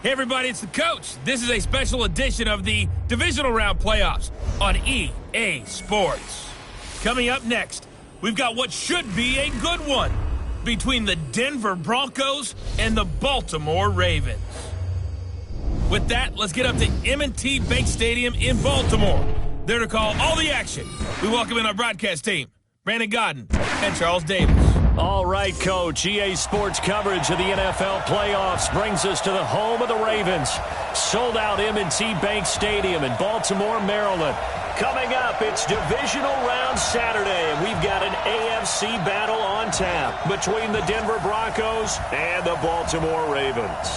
Hey everybody, it's the coach. This is a special edition of the Divisional Round Playoffs on EA Sports. Coming up next, we've got what should be a good one between the Denver Broncos and the Baltimore Ravens. With that, let's get up to M&T Bank Stadium in Baltimore. There to call all the action, we welcome in our broadcast team, Brandon Godden and Charles Davis. All right, Coach. EA Sports coverage of the NFL playoffs brings us to the home of the Ravens. Sold out M&T Bank Stadium in Baltimore, Maryland. Coming up, it's Divisional Round Saturday, and we've got an AFC battle on tap between the Denver Broncos and the Baltimore Ravens.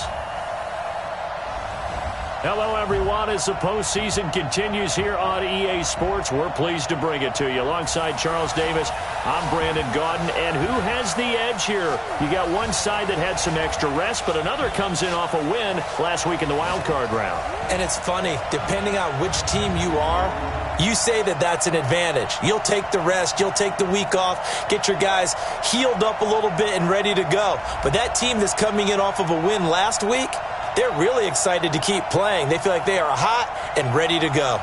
Hello, everyone. As the postseason continues here on EA Sports, we're pleased to bring it to you. Alongside Charles Davis, I'm Brandon Godden. And who has the edge here? You got one side that had some extra rest, but another comes in off a win last week in the wild card round. And it's funny, depending on which team you are, you say that that's an advantage. You'll take the rest, you'll take the week off, get your guys healed up a little bit and ready to go. But that team that's coming in off of a win last week, they're really excited to keep playing. They feel like they are hot and ready to go.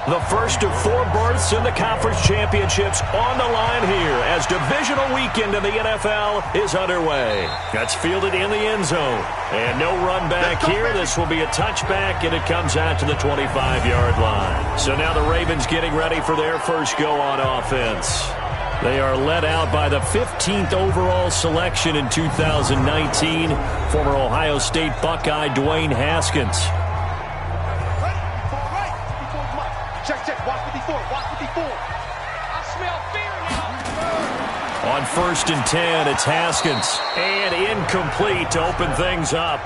The first of four berths in the conference championships on the line here as divisional weekend in the NFL is underway. That's fielded in the end zone. And no run back here. This will be a touchback, and it comes out to the 25-yard line. So now the Ravens getting ready for their first go on offense. They are led out by the 15th overall selection in 2019, former Ohio State Buckeye Dwayne Haskins. On 1st and 10, it's Haskins. And incomplete to open things up.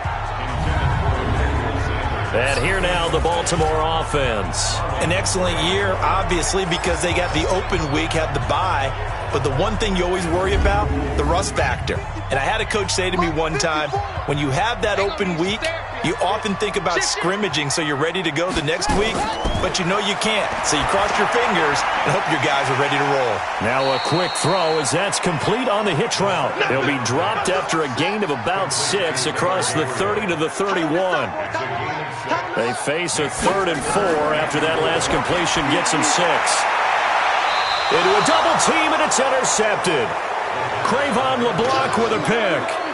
And here now, the Baltimore offense. An excellent year, obviously, because they got the open week, had the bye. But the one thing you always worry about, the rust factor. And I had a coach say to me one time, when you have that open week, you often think about scrimmaging so you're ready to go the next week, but you know you can't. So you cross your fingers and hope your guys are ready to roll. Now a quick throw as that's complete on the hitch route. He'll be dropped after a gain of about 6 across the 30 to the 31. They face a 3rd and 4 after that last completion gets them 6. Into a double team, and it's intercepted. Cravon LeBlanc with a pick.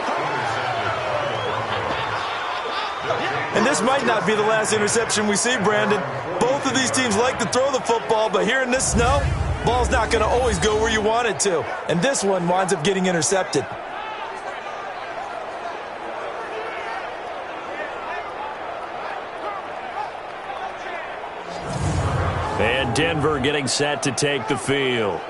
And this might not be the last interception we see, Brandon. Both of these teams like to throw the football, but here in this snow, ball's not going to always go where you want it to. And this one winds up getting intercepted. And Denver getting set to take the field.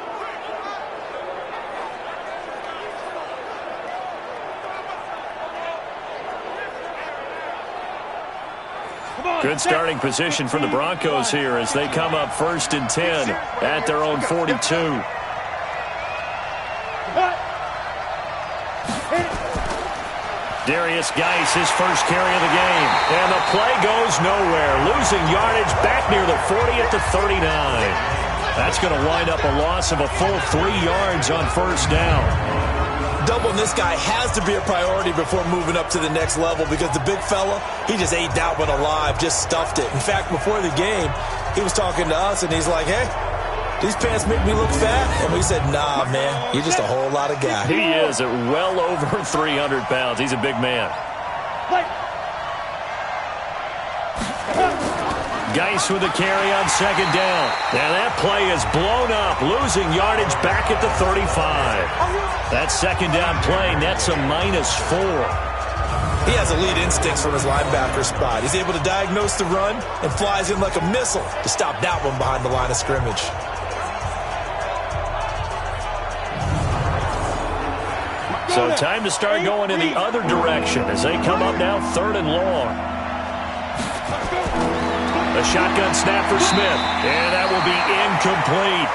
Good starting position for the Broncos here as they come up 1st and 10 at their own 42. Darius Geis, his first carry of the game. And the play goes nowhere. Losing yardage back near the 40 at the 39. That's going to wind up a loss of a full 3 yards on 1st down. Doubling this guy has to be a priority before moving up to the next level because the big fella, he just ate that one alive, just stuffed it. In fact, before the game, he was talking to us, and he's like, hey, these pants make me look fat? And we said, nah, man, you're just a whole lot of guy. He is at well over 300 pounds. He's a big man. Geis with a carry on 2nd down. Now that play is blown up, losing yardage back at the 35. That 2nd down play nets a -4. He has elite instincts from his linebacker spot. He's able to diagnose the run and flies in like a missile to stop that one behind the line of scrimmage. So time to start going in the other direction as they come up now 3rd and long. A shotgun snap for Smith, and that will be incomplete.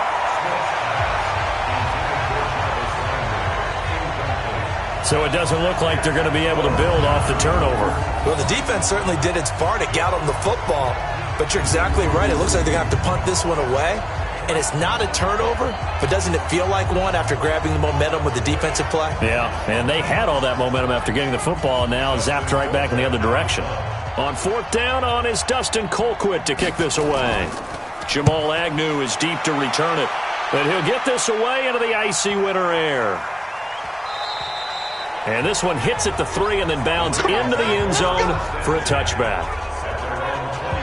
So it doesn't look like they're going to be able to build off the turnover. Well, the defense certainly did its part to get them the football, but you're exactly right. It looks like they're going to have to punt this one away, and it's not a turnover, but doesn't it feel like one after grabbing the momentum with the defensive play? Yeah, and they had all that momentum after getting the football, and now zapped right back in the other direction. On fourth down is Dustin Colquitt to kick this away. Jamal Agnew is deep to return it, but he'll get this away into the icy winter air. And this one hits at the 3 and then bounds into the end zone for a touchback.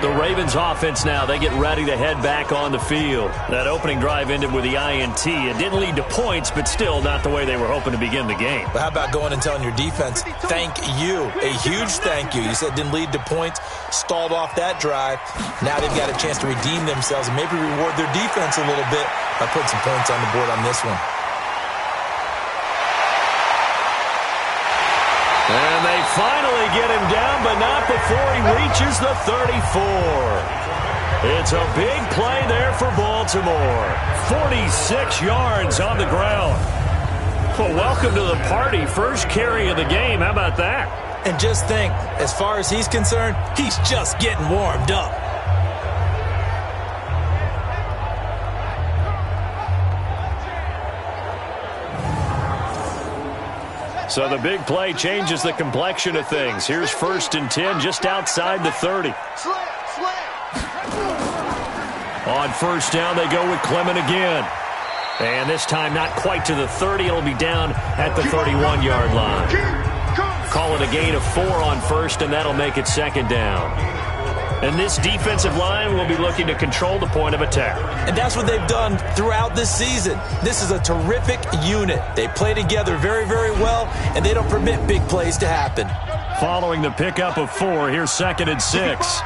The Ravens offense now, they get ready to head back on the field. That opening drive ended with the INT. It didn't lead to points, but still not the way they were hoping to begin the game. But how about going and telling your defense, thank you, a huge thank you. You said didn't lead to points, stalled off that drive. Now they've got a chance to redeem themselves and maybe reward their defense a little bit by putting some points on the board on this one. And they finally get him down, but not before he reaches the 34. It's a big play there for Baltimore. 46 yards on the ground. Well, welcome to the party. First carry of the game. How about that? And just think, as far as he's concerned, he's just getting warmed up. So the big play changes the complexion of things. Here's 1st and 10 just outside the 30. On first down, they go with Clement again. And this time not quite to the 30. It'll be down at the 31-yard line. Call it a gain of 4 on first, and that'll make it 2nd down. And this defensive line will be looking to control the point of attack. And that's what they've done throughout this season. This is a terrific unit. They play together very, very well, and they don't permit big plays to happen. Following the pickup of 4, here's 2nd and 6.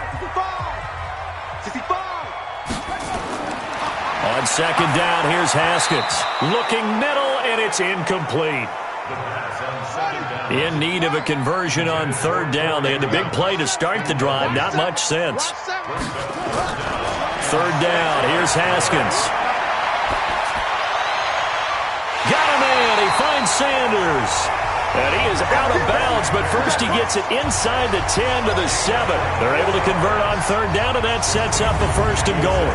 On 2nd down, here's Haskins. Looking middle, and it's incomplete. In need of a conversion on 3rd down. They had the big play to start the drive. Not much sense. 3rd down. Here's Haskins. Got a man. He finds Sanders. And he is out of bounds, but first he gets it inside the 10 to the 7. They're able to convert on 3rd down, and that sets up a 1st and goal.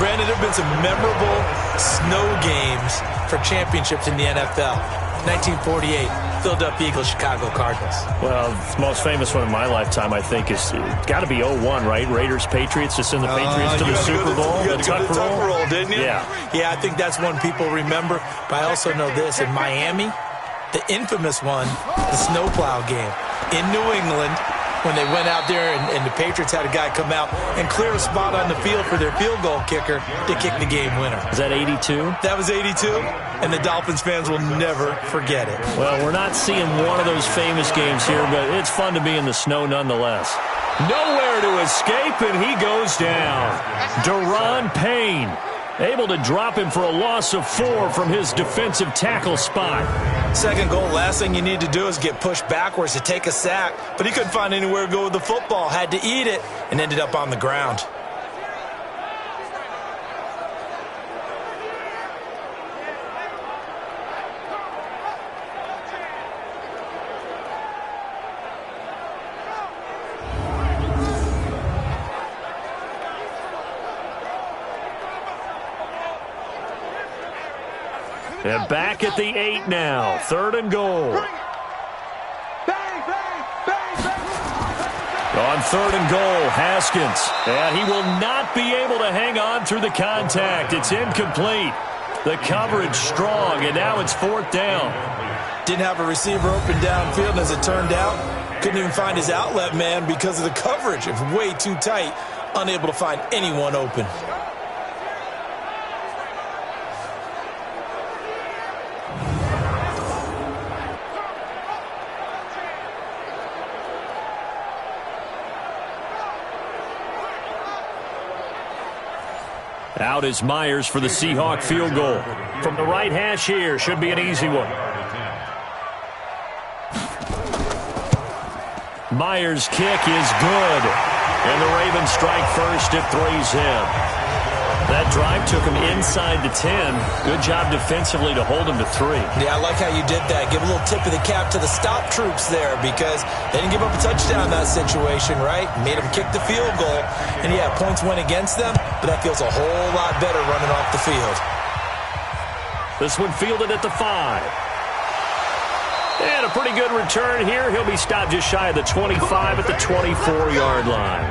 Brandon, there have been some memorable snow games for championships in the NFL. 1948, Philadelphia Eagles, Chicago Cardinals. Well, the most famous one in my lifetime, I think, is got to be 01, right? Raiders, Patriots, to send the Patriots to the Super Bowl. You got to go to the Tuck roll, didn't you? Yeah. Yeah, I think that's one people remember. But I also know this. In Miami, the infamous one, the snowplow game. In New England, when they went out there and the Patriots had a guy come out and clear a spot on the field for their field goal kicker to kick the game winner. Is that 82? That was 82, and the Dolphins fans will never forget it. Well, we're not seeing one of those famous games here, but it's fun to be in the snow nonetheless. Nowhere to escape, and he goes down. Daron Payne able to drop him for a loss of 4 from his defensive tackle spot. 2nd goal, last thing you need to do is get pushed backwards to take a sack, but he couldn't find anywhere to go with the football, had to eat it, and ended up on the ground. And back at the 8 now. 3rd and goal. On 3rd and goal, Haskins. And he will not be able to hang on through the contact. It's incomplete. The coverage strong, and now it's 4th down. Didn't have a receiver open downfield, and as it turned out, couldn't even find his outlet man because of the coverage. It was way too tight, unable to find anyone open. Out is Myers for the Seahawk field goal. From the right hash here, should be an easy one. Myers' kick is good. And the Ravens strike first at 3's in. That drive took him inside the 10. Good job defensively to hold him to 3. Yeah, I like how you did that. Give a little tip of the cap to the stop troops there because they didn't give up a touchdown in that situation, right? Made them kick the field goal. And, yeah, points went against them, but that feels a whole lot better running off the field. This one fielded at the 5. And a pretty good return here. He'll be stopped just shy of the 25 at the 24-yard line.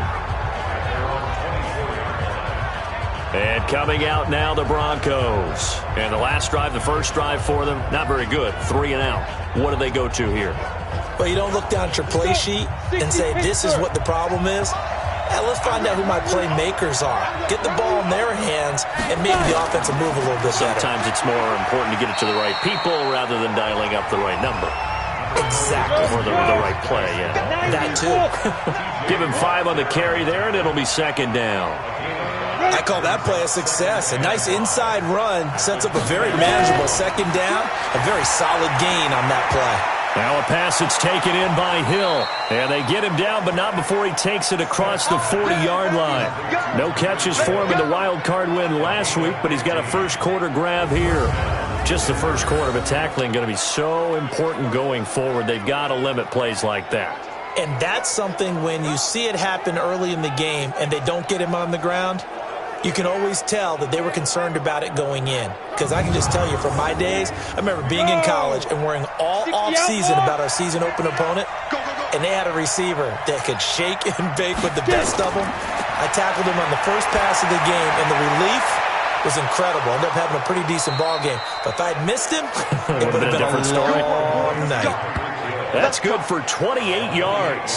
And coming out now, the Broncos. And the last drive, the first drive for them, not very good. 3 and out. What do they go to here? Well, you don't look down at your play sheet and say, this is what the problem is. Let's find out who my playmakers are. Get the ball in their hands and maybe the offense will move a little bit better. Sometimes it's more important to get it to the right people rather than dialing up the right number. Exactly. Or the right play, yeah. That too. Give him 5 on the carry there, and it'll be second down. I call that play a success. A nice inside run sets up a very manageable second down. A very solid gain on that play. Now a pass that's taken in by Hill. And they get him down, but not before he takes it across the 40-yard line. No catches for him in the wild card win last week, but he's got a first quarter grab here. Just the first quarter, but tackling going to be so important going forward. They've got to limit plays like that. And that's something when you see it happen early in the game and they don't get him on the ground, you can always tell that they were concerned about it going in. Because I can just tell you from my days, I remember being in college and worrying all off-season about our season open opponent, and they had a receiver that could shake and bake with the best of them. I tackled him on the first pass of the game, and the relief was incredible. Ended up having a pretty decent ball game. But if I had missed him, it would have been a different story. Long night. That's good for 28 yards.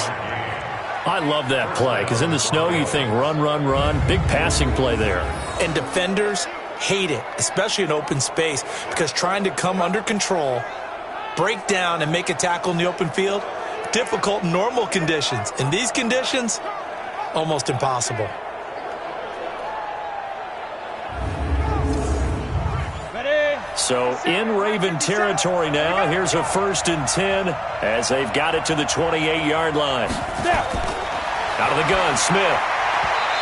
I love that play because in the snow you think run, run, run. Big passing play there. And defenders hate it, especially in open space, because trying to come under control, break down, and make a tackle in the open field, difficult in normal conditions. In these conditions, almost impossible. So in Raven territory now, here's a 1st and 10 as they've got it to the 28-yard line. Out of the gun, Smith.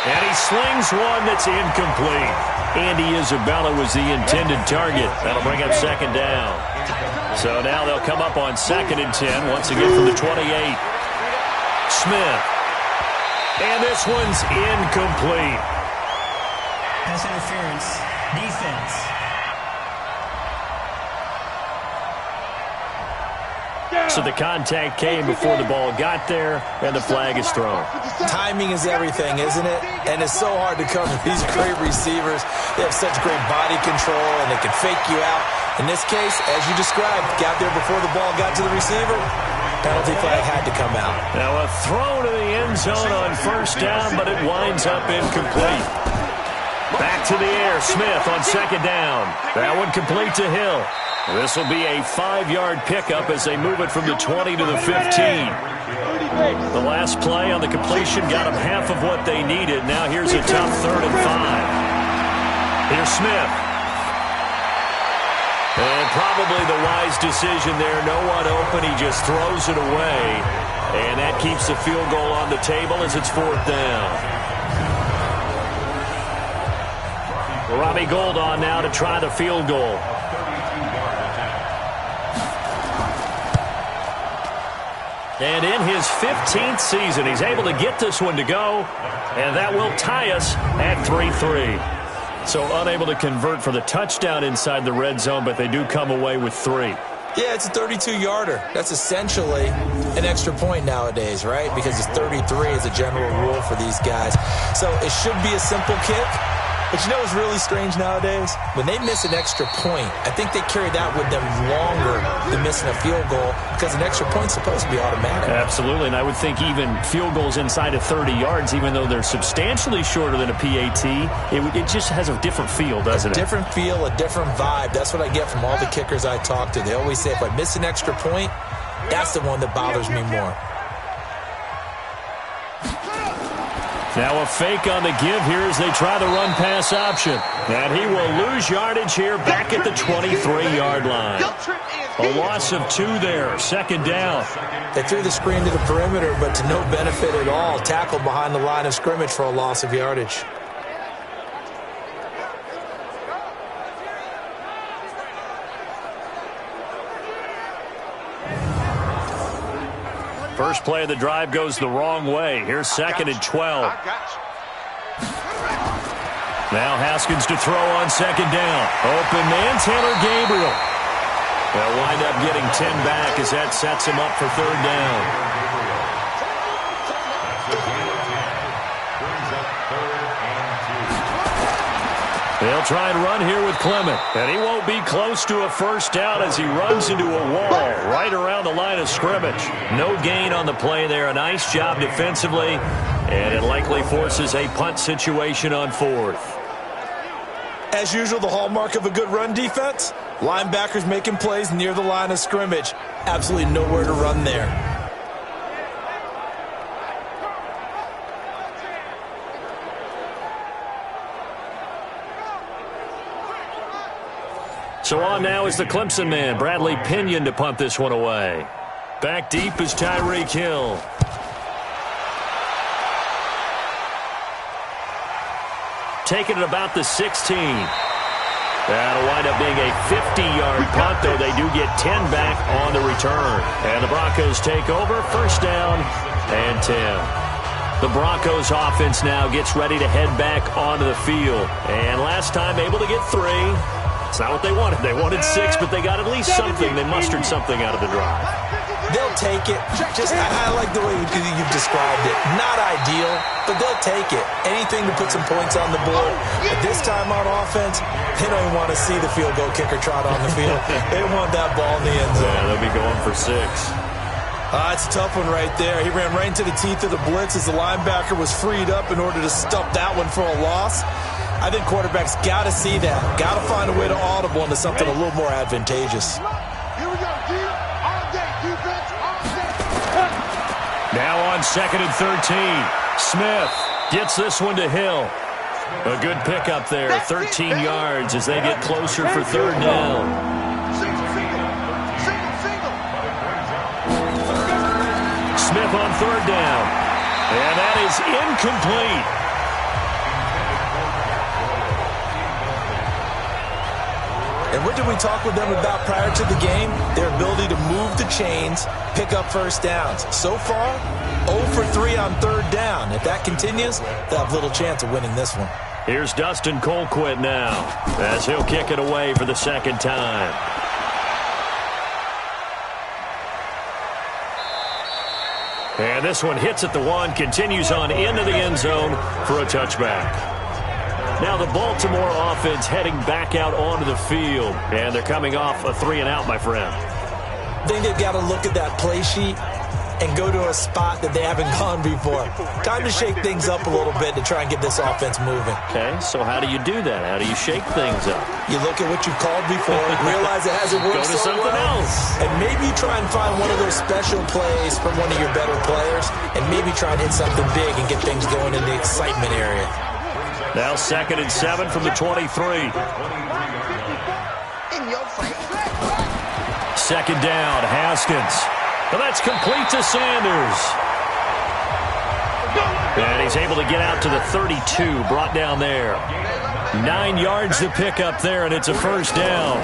And he slings one that's incomplete. Andy Isabella was the intended target. That'll bring up second down. So now they'll come up on 2nd and 10, once again from the 28. Smith. And this one's incomplete. Pass interference. Defense. So the contact came before the ball got there, and the flag is thrown. Timing is everything, isn't it? And it's so hard to cover these great receivers. They have such great body control, and they can fake you out. In this case, as you described, got there before the ball got to the receiver. Penalty flag had to come out. Now a throw to the end zone on 1st down, but it winds up incomplete. Back to the air, Smith on 2nd down. That one complete to Hill. This will be a 5-yard pickup as they move it from the 20 to the 15. The last play on the completion got them half of what they needed. Now here's a tough 3rd and 5. Here's Smith. And probably the wise decision there. No one open. He just throws it away. And that keeps the field goal on the table as it's 4th down. Robbie Gould on now to try the field goal. And in his 15th season, he's able to get this one to go. And that will tie us at 3-3. So unable to convert for the touchdown inside the red zone, but they do come away with 3. Yeah, it's a 32-yarder. That's essentially an extra point nowadays, right? Because it's 33 as a general rule for these guys. So it should be a simple kick. But you know what's really strange nowadays? When they miss an extra point, I think they carry that with them longer than missing a field goal because an extra point's supposed to be automatic. Absolutely, and I would think even field goals inside of 30 yards, even though they're substantially shorter than a PAT, it just has a different feel, doesn't it? A different feel, a different vibe. That's what I get from all the kickers I talk to. They always say if I miss an extra point, that's the one that bothers me more. Now a fake on the give here as they try the run-pass option. And he will lose yardage here back at the 23-yard line. A loss of 2 there, second down. They threw the screen to the perimeter, but to no benefit at all. Tackled behind the line of scrimmage for a loss of yardage. First play of the drive goes the wrong way. Here's second and 12. Now Haskins to throw on second down. Open man, Taylor Gabriel. They'll wind up getting 10 back as that sets him up for third down. They'll try and run here with Clement. And he won't be close to a first down as he runs into a wall right around the line of scrimmage. No gain on the play there. A nice job defensively. And it likely forces a punt situation on fourth. As usual, the hallmark of a good run defense, linebackers making plays near the line of scrimmage. Absolutely nowhere to run there. So on now is the Clemson man, Bradley Pinion, to punt this one away. Back deep is Tyreek Hill. Taking it about the 16. That'll wind up being a 50-yard punt, though they do get 10 back on the return. And the Broncos take over, first down and 10. The Broncos offense now gets ready to head back onto the field. And last time able to get 3. It's not what they wanted. They wanted 6, but they got at least something. They mustered something out of the drive. They'll take it. I like the way you've described it. Not ideal, but they'll take it. Anything to put some points on the board. But this time on offense, they don't even want to see the field goal kicker trot on the field. They want that ball in the end zone. Yeah, they'll be going for 6. It's a tough one right there. He ran right into the teeth of the blitz as the linebacker was freed up in order to stop that one for a loss. I think quarterbacks got to see that. Got to find a way to audible into something a little more advantageous. Here we go, D. All day, defense, all day. Now on second and 13. Smith gets this one to Hill. A good pickup there, 13 yards as they get closer for third down. Single. Smith on third down. And that is incomplete. And what did we talk with them about prior to the game? Their ability to move the chains, pick up first downs. So far, 0 for 3 on third down. If that continues, they'll have little chance of winning this one. Here's Dustin Colquitt now as he'll kick it away for the second time. And this one hits at the 1, continues on into the end zone for a touchback. Now the Baltimore offense heading back out onto the field. And they're coming off a 3 and out, my friend. I think they've got to look at that play sheet and go to a spot that they haven't gone before. Time to shake things up a little bit to try and get this offense moving. Okay, so how do you do that? How do you shake things up? You look at what you've called before, realize it hasn't worked Go to so something well, else. and maybe try and find one of those special plays from one of your better players, and maybe try and hit something big and get things going in the excitement area. Now second and 7 from the 23. Second down, Haskins. Well, that's complete to Sanders. And he's able to get out to the 32, brought down there. 9 yards to pick up there, and it's a first down.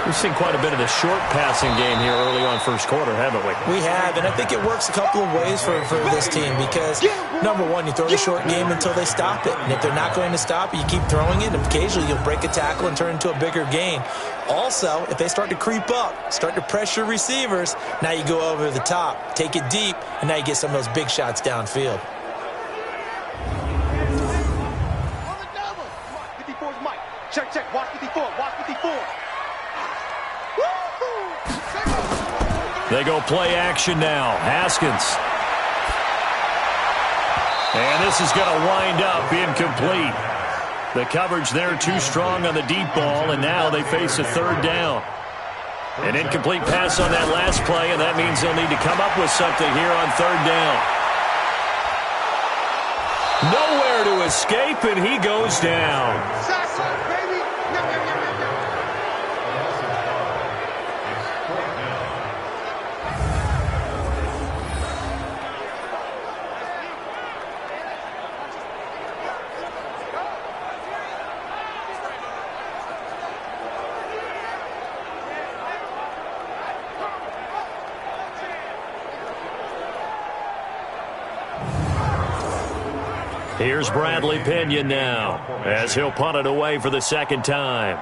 We've seen quite a bit of the short passing game here early on first quarter, haven't we? We have, and I think it works a couple of ways for this team because, number one, you throw the short game until they stop it. And if they're not going to stop it, you keep throwing it, and occasionally you'll break a tackle and turn into a bigger gain. Also, if they start to creep up, start to pressure receivers, now you go over the top, take it deep, and now you get some of those big shots downfield. On the double. 54's Mike. Check. Watch 54. They go play action now. Haskins. And this is going to wind up incomplete. The coverage there too strong on the deep ball, and now they face a third down. An incomplete pass on that last play, and that means they'll need to come up with something here on third down. Nowhere to escape, and he goes down. Sack, baby. Here's Bradley Pinion now, as he'll punt it away for the second time.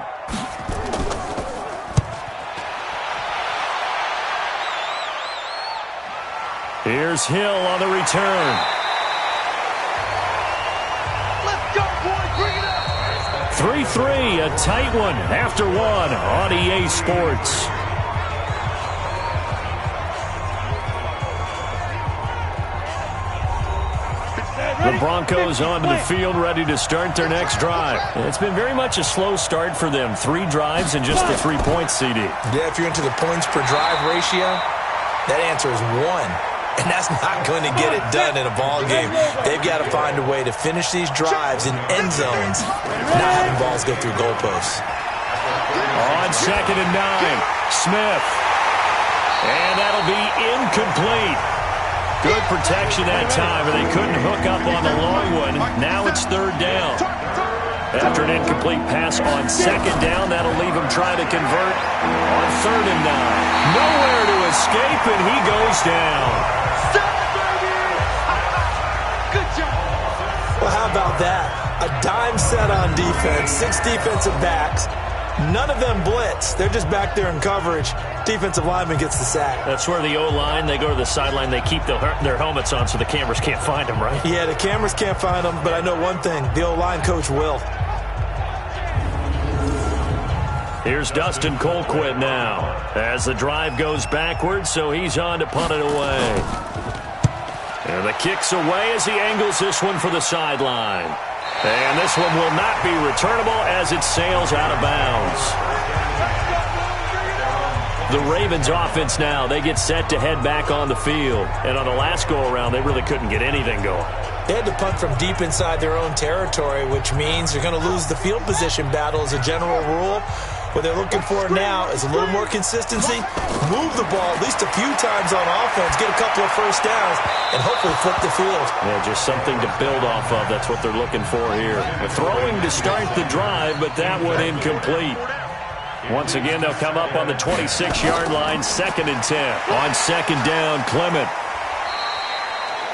Here's Hill on the return. Let's go, boys. Bring it up. 3-3, a tight one after one on EA Sports. The Broncos onto the field, ready to start their next drive. It's been very much a slow start for them. 3 drives and just the 3 points, CD. Yeah, if you're into the points per drive ratio, that answer is 1. And that's not going to get it done in a ball game. They've got to find a way to finish these drives in end zones, not having balls go through goalposts. On 2nd and 9, Smith. And that'll be incomplete. Good protection that time, but they couldn't hook up on the long one. Now it's 3rd down. After an incomplete pass on 2nd down, that'll leave him trying to convert on 3rd and 9. Nowhere to escape, and he goes down. Good job. Well, how about that? A dime set on defense, 6 defensive backs. None of them blitz. They're just back there in coverage. Defensive lineman gets the sack. That's where the O-line, they go to the sideline, they keep their helmets on so the cameras can't find them, right? Yeah, the cameras can't find them, but I know one thing. The O-line coach will. Here's Dustin Colquitt now as the drive goes backwards, so he's on to punt it away. And the kick's away as he angles this one for the sideline. And this one will not be returnable as it sails out of bounds. The Ravens offense now, they get set to head back on the field. And on the last go-around, they really couldn't get anything going. They had to punt from deep inside their own territory, which means they're going to lose the field position battle as a general rule. What they're looking for now is a little more consistency, move the ball at least a few times on offense, get a couple of first downs, and hopefully flip the field. Yeah, just something to build off of. That's what they're looking for here. The throwing to start the drive, but that one incomplete. Once again, they'll come up on the 26-yard line, 2nd and 10. On 2nd down, Clement.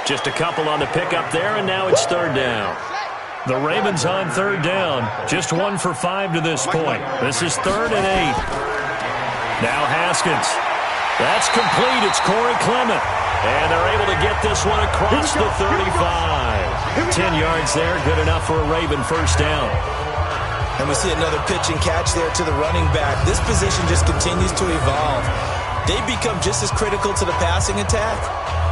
Just a couple on the pickup there, and now it's 3rd down. The Ravens on 3rd down. Just 1 for 5 to this point. This is 3rd and 8. Now Haskins. That's complete. It's Corey Clement. And they're able to get this one across the 35. 10 yards there. Good enough for a Raven first down. And we see another pitch and catch there to the running back. This position just continues to evolve. They become just as critical to the passing attack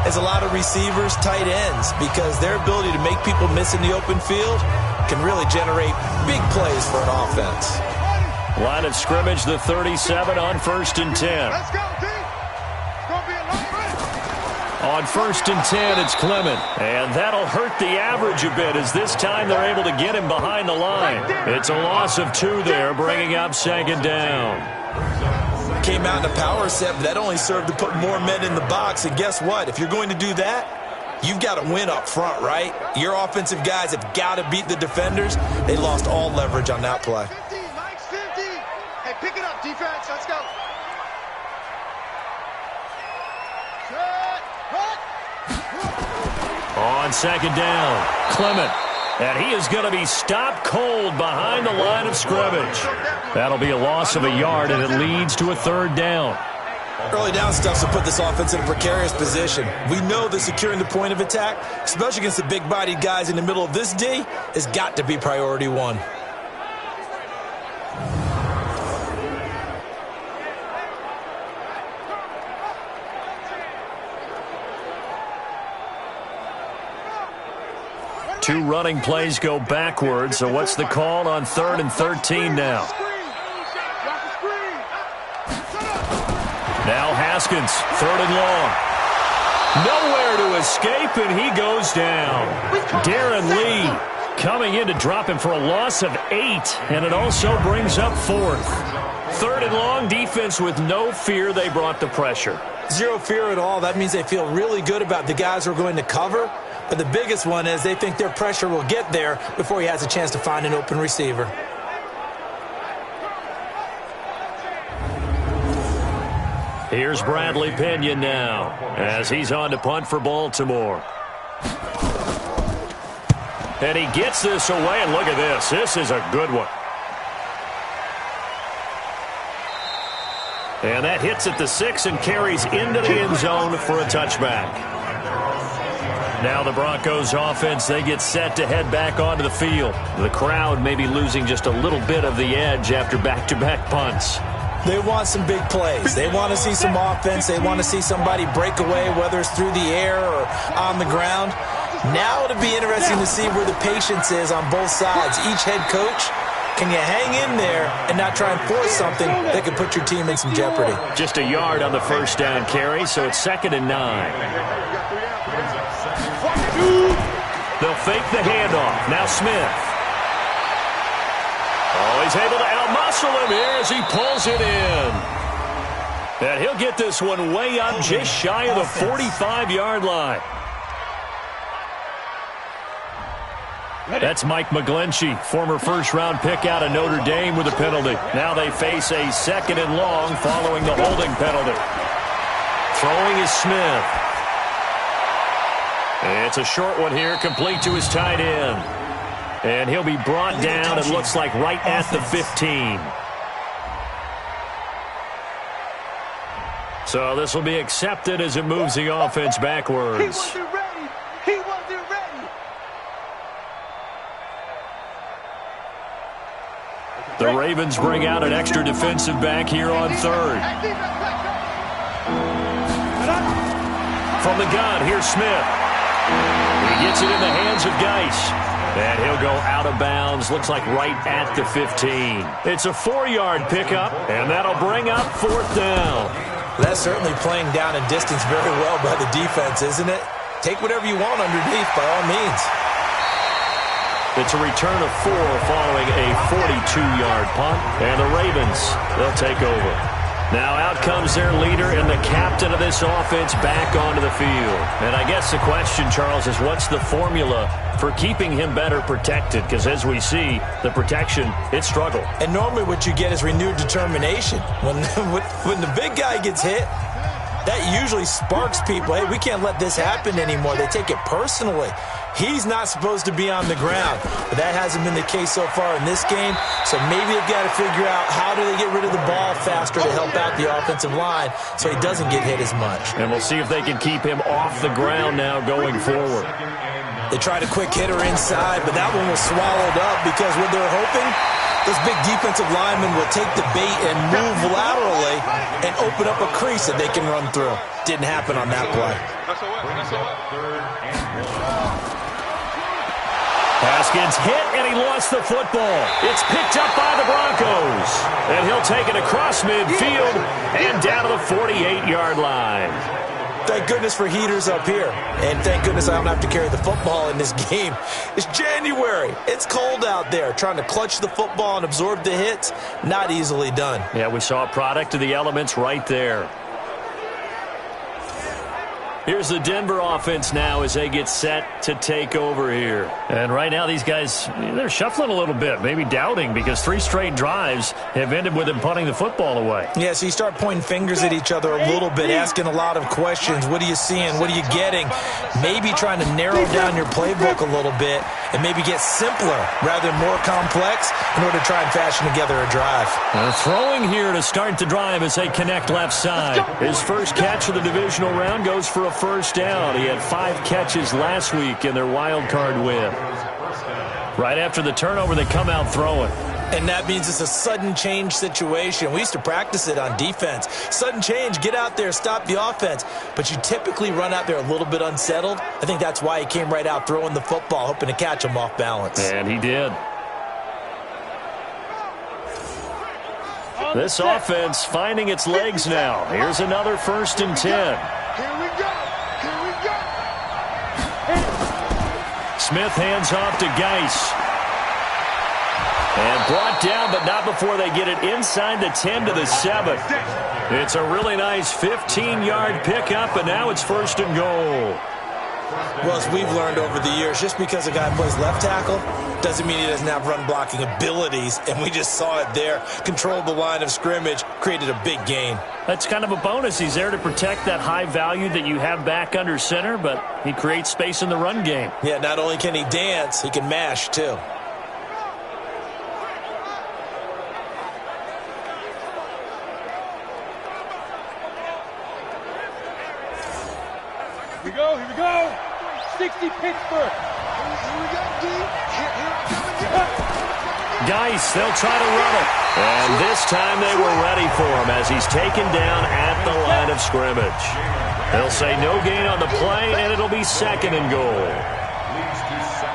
as a lot of receivers, tight ends, because their ability to make people miss in the open field can really generate big plays for an offense. Line of scrimmage, the 37 on 1st and 10. Let's go, D. It's going to be a long run. On 1st and 10, it's Clement. And that'll hurt the average a bit as this time they're able to get him behind the line. It's a loss of 2 there, bringing up 2nd down. Came out in a power set, but that only served to put more men in the box. And guess what? If you're going to do that, you've got to win up front, right? Your offensive guys have got to beat the defenders. They lost all leverage on that play. 50, Mike's 50. Hey, pick it up, defense. Let's go. On 2nd down, Clement. And he is going to be stopped cold behind the line of scrimmage. That'll be a loss of a yard, and it leads to a 3rd down. Early down stuff will put this offense in a precarious position. We know that securing the point of attack, especially against the big-bodied guys in the middle of this D, has got to be priority 1. Two running plays go backwards, so what's the call on 3rd and 13 now? Now Haskins, 3rd and long. Nowhere to escape, and he goes down. Darren Lee coming in to drop him for a loss of 8, and it also brings up 4th. 3rd and long, defense with no fear. They brought the pressure. Zero fear at all. That means they feel really good about the guys who are going to cover. But the biggest one is they think their pressure will get there before he has a chance to find an open receiver. Here's Bradley Pena now as he's on to punt for Baltimore. And he gets this away, and look at this. This is a good one. And that hits at the 6 and carries into the end zone for a touchback. Now the Broncos offense, they get set to head back onto the field. The crowd may be losing just a little bit of the edge after back-to-back punts. They want some big plays. They want to see some offense. They want to see somebody break away, whether it's through the air or on the ground. Now it'll be interesting to see where the patience is on both sides. Each head coach, can you hang in there and not try and force something that could put your team in some jeopardy? Just a yard on the first down carry, so it's 2nd and 9. They'll fake the handoff. Now Smith. Oh, he's able to outmuscle him here as he pulls it in. And he'll get this one way up just shy of the 45-yard line. That's Mike McGlinchey, former first-round pick out of Notre Dame with a penalty. Now they face a 2nd and long following the holding penalty. Throwing is Smith. It's a short one here, complete to his tight end. And he'll be brought down, it looks like, right at the 15. So this will be accepted as it moves the offense backwards. He wasn't ready. He wasn't ready. The Ravens bring out an extra defensive back here on 3rd. From the gun, here's Smith. He gets it in the hands of Geis. And he'll go out of bounds, looks like right at the 15. It's a 4-yard pickup, and that'll bring up 4th down. That's certainly playing down and distance very well by the defense, isn't it? Take whatever you want underneath, by all means. It's a return of 4 following a 42-yard punt, and the Ravens, they'll take over. Now out comes their leader and the captain of this offense back onto the field. And I guess the question, Charles, is what's the formula for keeping him better protected? Because as we see, the protection, it struggled. And normally what you get is renewed determination. When the big guy gets hit, that usually sparks people. Hey, we can't let this happen anymore. They take it personally. He's not supposed to be on the ground, but that hasn't been the case so far in this game. So maybe they've got to figure out how do they get rid of the ball faster to help out the offensive line so he doesn't get hit as much. And we'll see if they can keep him off the ground now going forward. They tried a quick hitter inside, but that one was swallowed up because what they're hoping, those big defensive linemen will take the bait and move laterally and open up a crease that they can run through. Didn't happen on that play. Haskins hit, and he lost the football. It's picked up by the Broncos. And he'll take it across midfield and down to the 48-yard line. Thank goodness for heaters up here. And thank goodness I don't have to carry the football in this game. It's January. It's cold out there. Trying to clutch the football and absorb the hits, not easily done. Yeah, we saw a product of the elements right there. Here's the Denver offense now as they get set to take over here. And right now these guys, they're shuffling a little bit, maybe doubting because 3 straight drives have ended with them punting the football away. Yeah, so you start pointing fingers at each other a little bit, asking a lot of questions. What are you seeing? What are you getting? Maybe trying to narrow down your playbook a little bit and maybe get simpler rather than more complex in order to try and fashion together a drive. Throwing here to start the drive as they connect left side. His first catch of the divisional round goes for a first down. He had 5 catches last week in their wild card win. Right after the turnover, they come out throwing. And that means it's a sudden change situation. We used to practice it on defense. Sudden change, get out there, stop the offense. But you typically run out there a little bit unsettled. I think that's why he came right out throwing the football, hoping to catch him off balance. And he did. This offense finding its legs now. Here's another 1st and 10. Here we go. Here we Smith hands off to Geis. And brought down, but not before they get it inside the 10 to the 7. It's a really nice 15-yard pickup, and now it's 1st and goal. Well, as we've learned over the years, just because a guy plays left tackle doesn't mean he doesn't have run-blocking abilities, and we just saw it there. Controlled the line of scrimmage, created a big gain. That's kind of a bonus. He's there to protect that high value that you have back under center, but he creates space in the run game. Yeah, not only can he dance, he can mash, too. Here we go. 60 Pittsburgh. Here we go, D. Geis, they'll try to run it. And this time they were ready for him as he's taken down at the line of scrimmage. They'll say no gain on the play, and it'll be 2nd and goal.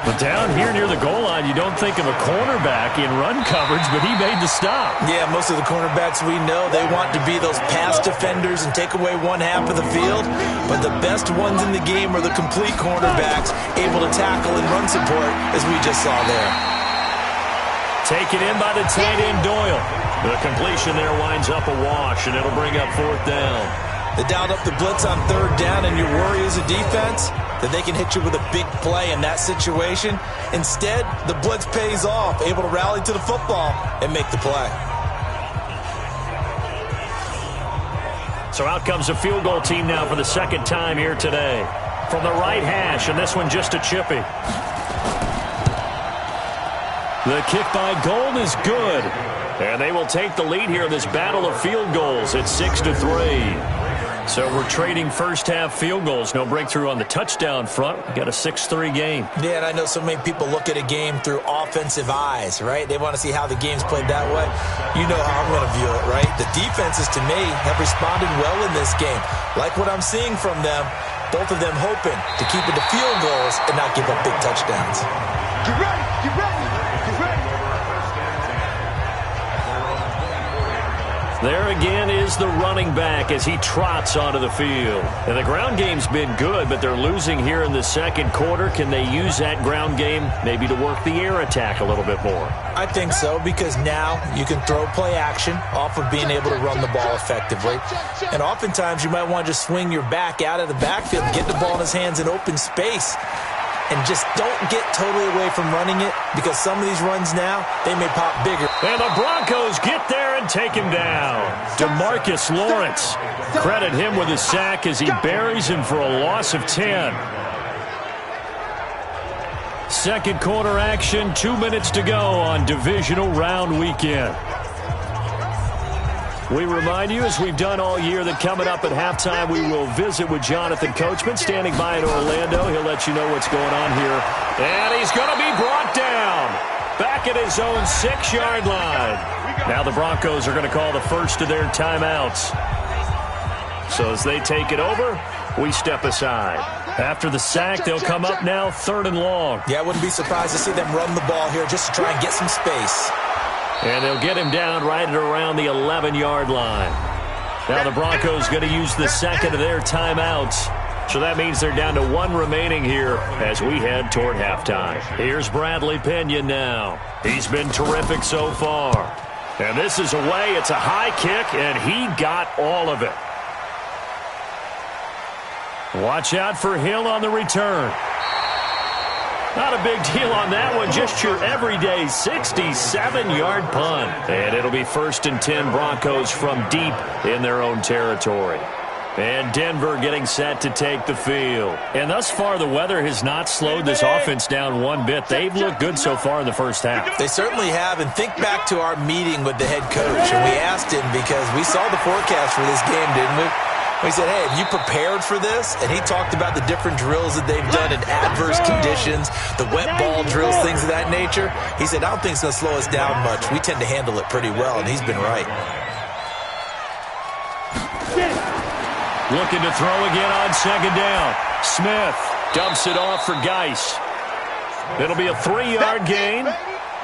But down here near the goal line, you don't think of a cornerback in run coverage, but he made the stop. Yeah, most of the cornerbacks we know, they want to be those pass defenders and take away one half of the field. But the best ones in the game are the complete cornerbacks, able to tackle and run support, as we just saw there. Taken in by the tight end, Doyle. The completion there winds up a wash, and it'll bring up 4th down. They dialed up the blitz on 3rd down, and your worry as a defense that they can hit you with a big play in that situation. Instead, the blitz pays off, able to rally to the football and make the play. So out comes a field goal team now for the 2nd time here today. From the right hash, and this one just a chippy. The kick by Gold is good. And they will take the lead here in this battle of field goals at 6-3. So we're trading first-half field goals. No breakthrough on the touchdown front. We got a 6-3 game. Yeah, and I know so many people look at a game through offensive eyes, right? They want to see how the game's played that way. You know how I'm going to view it, right? The defenses, to me, have responded well in this game. Like what I'm seeing from them, both of them hoping to keep it to field goals and not give up big touchdowns. Get ready, get ready, get ready. There again is the running back as he trots onto the field. And the ground game's been good, but they're losing here in the 2nd quarter. Can they use that ground game maybe to work the air attack a little bit more? I think so, because now you can throw play action off of being able to run the ball effectively. And oftentimes you might want to just swing your back out of the backfield, get the ball in his hands in open space. And just don't get totally away from running it, because some of these runs now, they may pop bigger. And the Broncos get there and take him down. DeMarcus Lawrence. Credit him with a sack as he buries him for a loss of 10. 2nd quarter action, 2 minutes to go on Divisional Round Weekend. We remind you, as we've done all year, that coming up at halftime, we will visit with Jonathan Coachman, standing by in Orlando. He'll let you know what's going on here. And he's going to be brought down back at his own 6-yard line. Now the Broncos are going to call the first of their timeouts. So as they take it over, we step aside. After the sack, they'll come up now 3rd and long. Yeah, I wouldn't be surprised to see them run the ball here just to try and get some space. And they'll get him down right at around the 11-yard line. Now the Broncos going to use the 2nd of their timeouts. So that means they're down to 1 remaining here as we head toward halftime. Here's Bradley Pena now. He's been terrific so far. And this is away. It's a high kick, and he got all of it. Watch out for Hill on the return. Not a big deal on that one, just your everyday 67-yard punt. And it'll be 1st and 10 Broncos from deep in their own territory. And Denver getting set to take the field. And thus far, the weather has not slowed this offense down one bit. They've looked good so far in the first half. They certainly have. And think back to our meeting with the head coach. And we asked him, because we saw the forecast for this game, didn't we? We said, hey, have you prepared for this? And he talked about the different drills that they've done in adverse conditions, the wet ball drills, things of that nature. He said, I don't think it's going to slow us down much. We tend to handle it pretty well, and he's been right. Looking to throw again on 2nd down. Smith dumps it off for Geis. It'll be a 3-yard gain,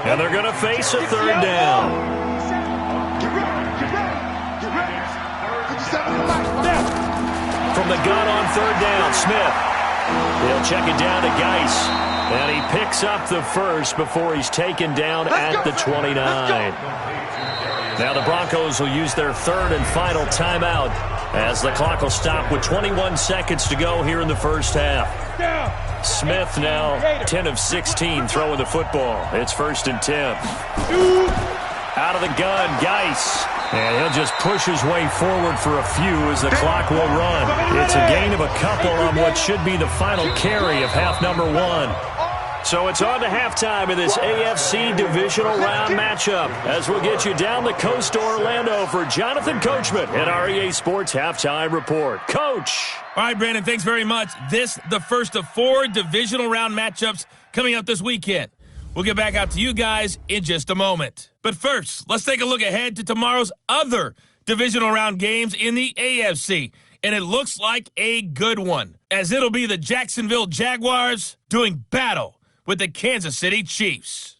and they're going to face a 3rd down. From the gun on 3rd down, Smith. They'll check it down to Geis. And he picks up the first before he's taken down at the 29. Now the Broncos will use their third and final timeout as the clock will stop with 21 seconds to go here in the first half. Smith now 10 of 16 throwing the football. It's 1st and 10. Out of the gun, Geis. And he'll just push his way forward for a few as the clock will run. It's a gain of a couple on what should be the final carry of half number 1. So it's on to halftime in this AFC Divisional Round matchup as we'll get you down the coast to Orlando for Jonathan Coachman at our EA Sports Halftime Report. Coach! All right, Brandon, thanks very much. This, the first of 4 Divisional Round matchups coming up this weekend. We'll get back out to you guys in just a moment. But first, let's take a look ahead to tomorrow's other Divisional Round games in the AFC. And it looks like a good one, as it'll be the Jacksonville Jaguars doing battle with the Kansas City Chiefs.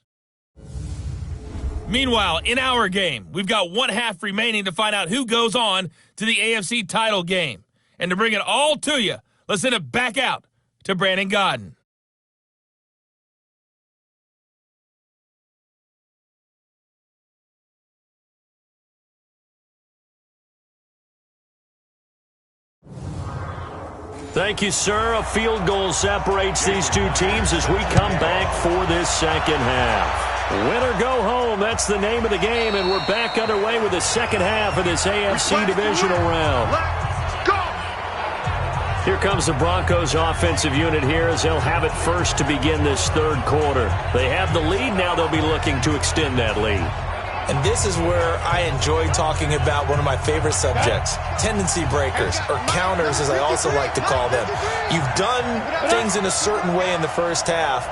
Meanwhile, in our game, we've got 1 half remaining to find out who goes on to the AFC title game. And to bring it all to you, let's send it back out to Brandon Godden. Thank you, sir. A field goal separates these two teams as we come back for this second half. Win or go home, that's the name of the game, and we're back underway with the second half of this AFC Divisional Round. Here comes the Broncos offensive unit here as they'll have it first to begin this third quarter. They have the lead, now they'll be looking to extend that lead. And this is where I enjoy talking about one of my favorite subjects, tendency breakers, or counters as I also like to call them. You've done things in a certain way in the first half,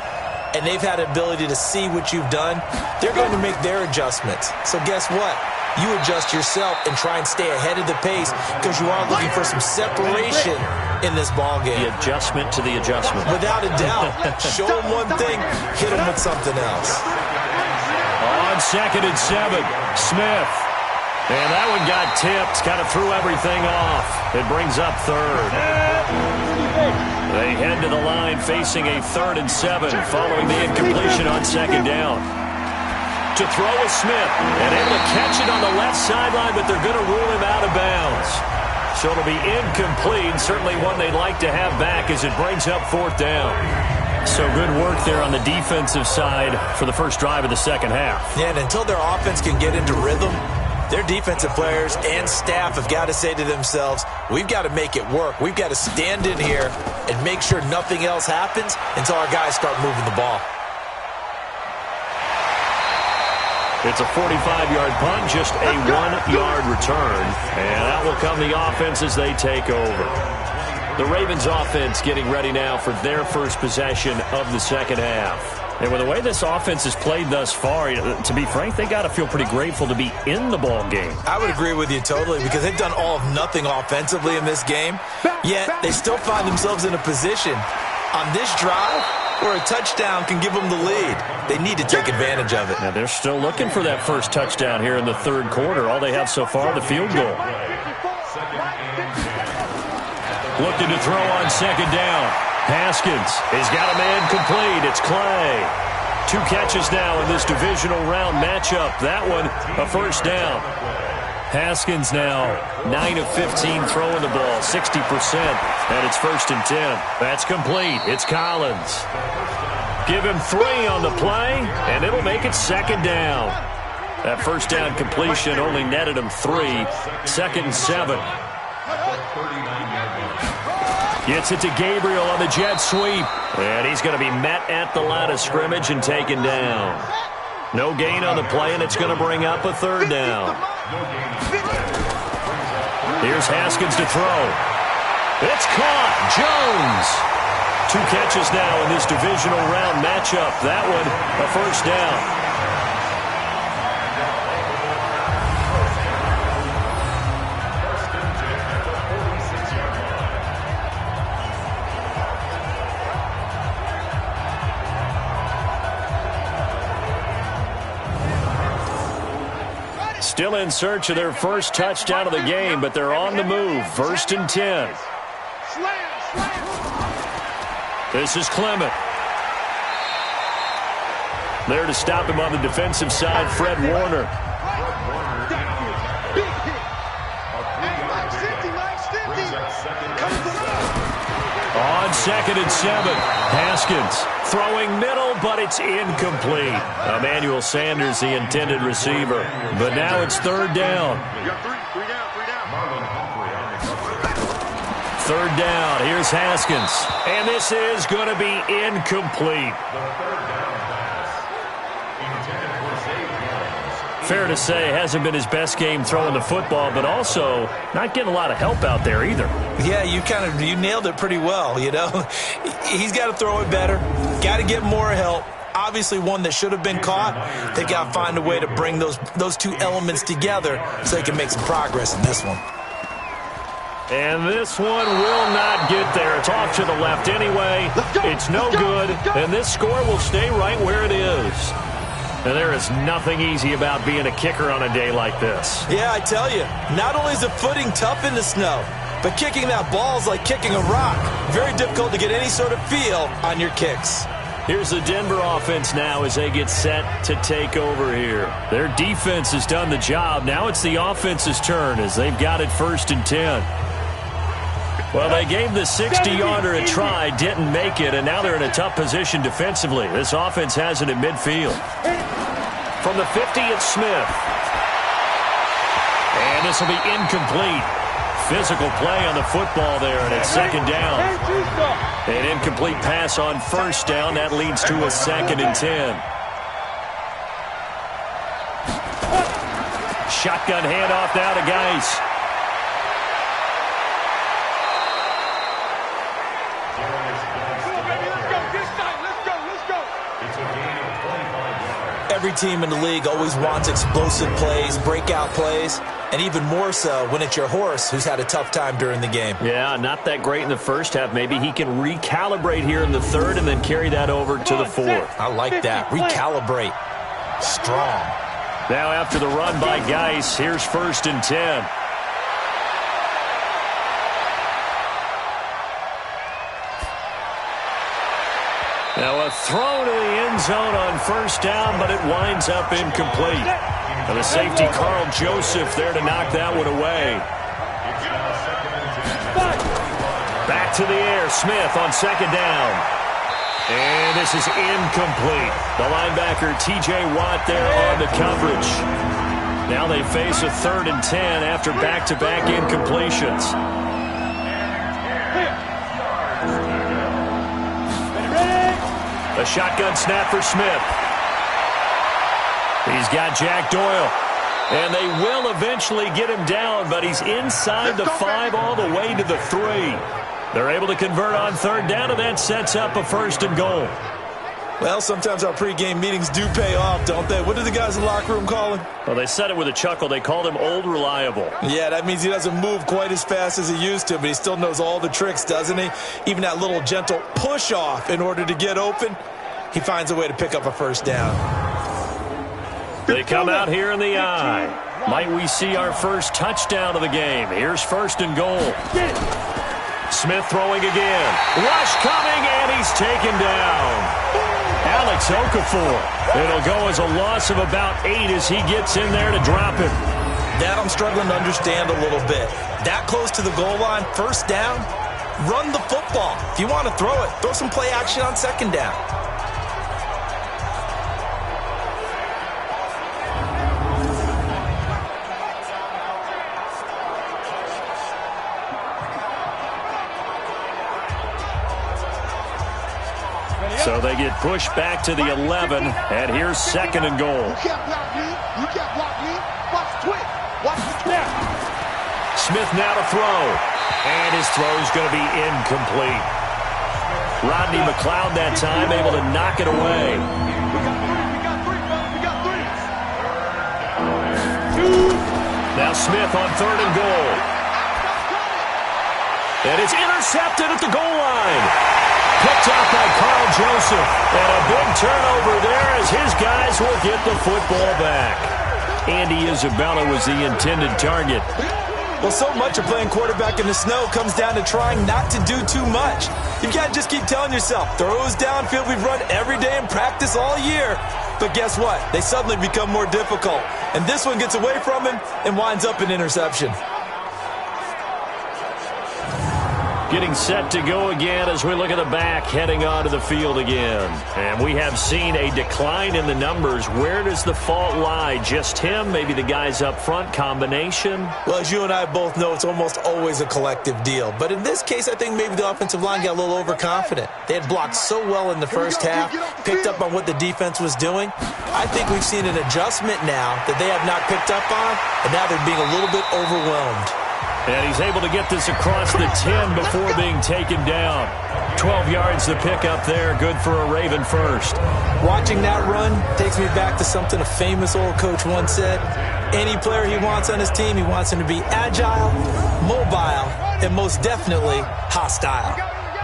and they've had the ability to see what you've done. They're going to make their adjustments. So guess what? You adjust yourself and try and stay ahead of the pace because you are looking for some separation in this ball game. The adjustment to the adjustment. Without a doubt. Show them one thing, hit them with something else. On 2nd and 7, Smith. And that one got tipped, kind of threw everything off. It brings up 3rd. They head to the line facing a 3rd and 7 following the incompletion on 2nd down. To throw is Smith, and able to catch it on the left sideline, but they're going to rule him out of bounds. So it'll be incomplete, certainly one they'd like to have back as it brings up 4th down. So good work there on the defensive side for the first drive of the second half. Yeah, and until their offense can get into rhythm, their defensive players and staff have got to say to themselves, we've got to make it work. We've got to stand in here and make sure nothing else happens until our guys start moving the ball. It's a 45-yard punt, just a 1-yard return. And out will come the offense as they take over. The Ravens offense getting ready now for their first possession of the second half. And with the way this offense has played thus far, to be frank, they got to feel pretty grateful to be in the ball game. I would agree with you totally because they've done all of nothing offensively in this game, yet they still find themselves in a position on this drive where a touchdown can give them the lead. They need to take advantage of it. Now they're still looking for that first touchdown here in the third quarter. All they have so far, the field goal. Looking to throw on 2nd down. Haskins, he's got a man complete. It's Clay. 2 catches now in this divisional round matchup. That one, a first down. Haskins now 9 of 15 throwing the ball, 60%. And it's 1st and 10. That's complete. It's Collins. Give him 3 on the play, and it'll make it 2nd down. That first down completion only netted him 3. 2nd and 7. Gets it to Gabriel on the jet sweep. And he's going to be met at the line of scrimmage and taken down. No gain on the play, and it's going to bring up a 3rd down. Here's Haskins to throw. It's caught. Jones. 2 catches now in this divisional round matchup. That one, a first down. Still in search of their first touchdown of the game, but they're on the move. 1st and 10. This is Clement. There to stop him on the defensive side, Fred Warner. On 2nd and 7, Haskins throwing middle, but it's incomplete. Emmanuel Sanders, the intended receiver. But now it's 3rd down. 3rd down. Here's Haskins. And this is going to be incomplete. Fair to say, hasn't been his best game throwing the football, but also not getting a lot of help out there either. Yeah, you nailed it pretty well, you know. He's got to throw it better, got to get more help. Obviously one that should have been caught. They got to find a way to bring those two elements together so they can make some progress in this one. And this one will not get there. It's off to the left anyway. It's no good, and this score will stay right where it is. And there is nothing easy about being a kicker on a day like this. Yeah, I tell you, not only is the footing tough in the snow, but kicking that ball is like kicking a rock. Very difficult to get any sort of feel on your kicks. Here's the Denver offense now as they get set to take over here. Their defense has done the job. Now it's the offense's turn as they've got it 1st and 10. Well, they gave the 60-yarder a try, didn't make it, and now they're in a tough position defensively. This offense has it at midfield. From the 50, it's Smith. And this will be incomplete. Physical play on the football there, and it's 2nd down. An incomplete pass on 1st down. That leads to a 2nd and 10. Shotgun handoff now to Geis. Every team in the league always wants explosive plays, breakout plays, and even more so when it's your horse who's had a tough time during the game. Yeah, not that great in the 1st half. Maybe he can recalibrate here in the 3rd and then carry that over to the 4th. I like that. Recalibrate. Strong. Now after the run by Geis, here's 1st and 10. Now a throw to the end zone on 1st down, but it winds up incomplete. And the safety, Carl Joseph, there to knock that one away. Back to the air, Smith on 2nd down. And this is incomplete. The linebacker, T.J. Watt, there on the coverage. Now they face a 3rd and 10 after back-to-back incompletions. A shotgun snap for Smith. He's got Jack Doyle. And they will eventually get him down, but he's inside the 5 all the way to the 3. They're able to convert on 3rd down, and that sets up a 1st and goal. Well, sometimes our pregame meetings do pay off, don't they? What do the guys in the locker room call him? Well, they said it with a chuckle. They called him Old Reliable. Yeah, that means he doesn't move quite as fast as he used to, but he still knows all the tricks, doesn't he? Even that little gentle push-off in order to get open, he finds a way to pick up a 1st down. They come out here in the eye. Might we see our first touchdown of the game? Here's 1st and goal. Smith throwing again. Rush coming, and he's taken down. Alex Okafor. It'll go as a loss of about 8 as he gets in there to drop him. That I'm struggling to understand a little bit. That close to the goal line, 1st down, run the football. If you want to throw it, throw some play action on 2nd down. So they get pushed back to the 11, and here's 2nd and goal. You can't block me. You can't block me. Watch the twist. Watch the twist. Smith now to throw, and his throw is going to be incomplete. Rodney McLeod that time able to knock it away. We got three. Now Smith on 3rd and goal. And it's intercepted at the goal line. Picked up by Carl Joseph. And a big turnover there as his guys will get the football back. Andy Isabella was the intended target. Well, so much of playing quarterback in the snow comes down to trying not to do too much. You've got to just keep telling yourself, throws downfield we've run every day in practice all year. But guess what? They suddenly become more difficult. And this one gets away from him and winds up an interception. Getting set to go again as we look at the back heading onto the field again. And we have seen a decline in the numbers. Where does the fault lie? Just him? Maybe the guys up front? Combination? Well, as you and I both know, it's almost always a collective deal. But in this case, I think maybe the offensive line got a little overconfident. They had blocked so well in the first half, picked up on what the defense was doing. I think we've seen an adjustment now that they have not picked up on, and now they're being a little bit overwhelmed. And he's able to get this across the 10 before being taken down. 12 yards to pick up there. Good for a Raven first. Watching that run takes me back to something a famous old coach once said. Any player he wants on his team, he wants him to be agile, mobile, and most definitely hostile.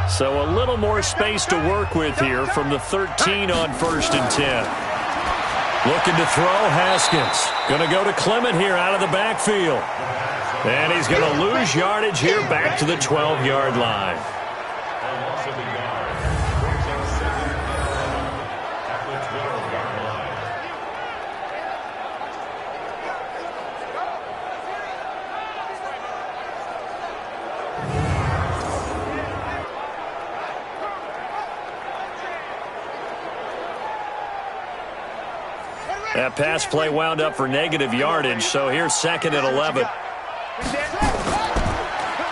So a little more space to work with here from the 13 on 1st and 10. Looking to throw, Haskins. Going to go to Clement here out of the backfield. And he's going to lose yardage here back to the 12-yard line. That pass play wound up for negative yardage, so here's 2nd and 11.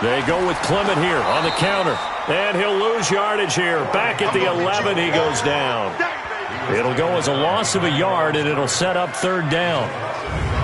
They go with Clement here on the counter. And he'll lose yardage here. Back at the 11, he goes down. It'll go as a loss of a yard, and it'll set up 3rd down.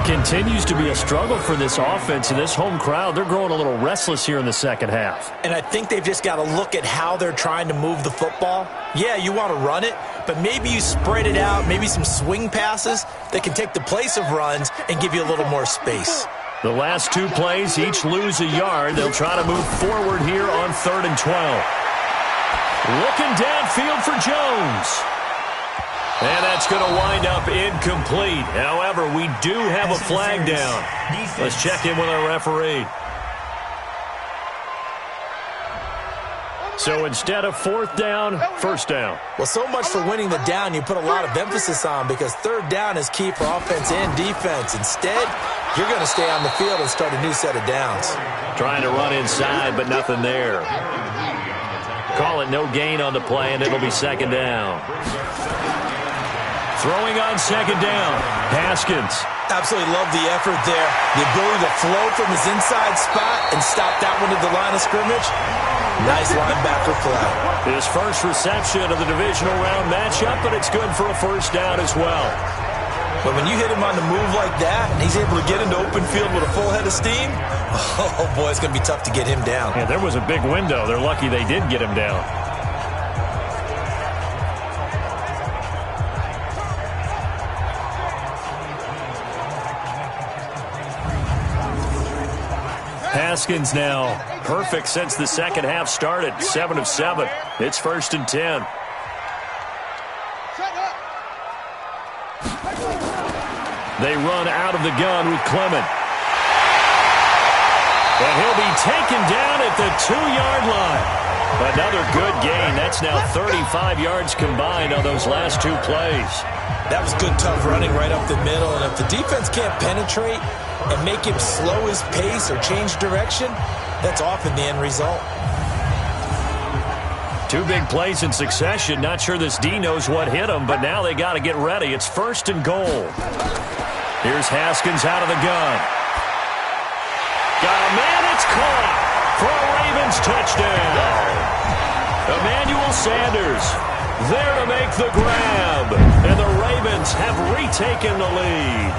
Continues to be a struggle for this offense and this home crowd. They're growing a little restless here in the second half. And I think they've just got to look at how they're trying to move the football. Yeah, you want to run it, but maybe you spread it out, maybe some swing passes that can take the place of runs and give you a little more space. The last 2 plays, each lose a yard. They'll try to move forward here on 3rd and 12. Looking downfield for Jones. And that's going to wind up incomplete. However, we do have a flag down. Let's check in with our referee. So instead of 4th down, 1st down. Well, so much for winning the down you put a lot of emphasis on, because 3rd down is key for offense and defense. Instead, you're going to stay on the field and start a new set of downs. Trying to run inside, but nothing there. Call it no gain on the play, and it'll be 2nd down. Throwing on 2nd down, Haskins. Absolutely love the effort there. The ability to flow from his inside spot and stop that one at the line of scrimmage. Nice linebacker play. His first reception of the divisional round matchup, but it's good for a 1st down as well. But when you hit him on the move like that, and he's able to get into open field with a full head of steam, oh boy, it's going to be tough to get him down. Yeah, there was a big window. They're lucky they did get him down. Haskins now perfect since the second half started. 7 of 7. It's 1st and 10. They run out of the gun with Clement. And he'll be taken down at the 2-yard line. Another good gain. That's now 35 yards combined on those last 2 plays. That was good, tough running right up the middle. And if the defense can't penetrate and make him slow his pace or change direction, that's often the end result. 2 big plays in succession. Not sure this D knows what hit him, but now they got to get ready. It's 1st and goal. Here's Haskins out of the gun. Got a man, it's caught for a Ravens touchdown. Emmanuel Sanders there to make the grab, and the Ravens have retaken the lead.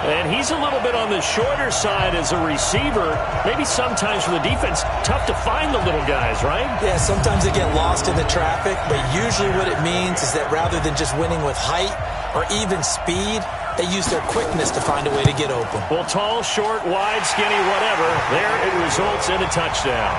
And he's a little bit on the shorter side as a receiver. Maybe sometimes for the defense, tough to find the little guys, right? Yeah, sometimes they get lost in the traffic, but usually what it means is that rather than just winning with height or even speed, they use their quickness to find a way to get open. Well, tall, short, wide, skinny, whatever, there it results in a touchdown.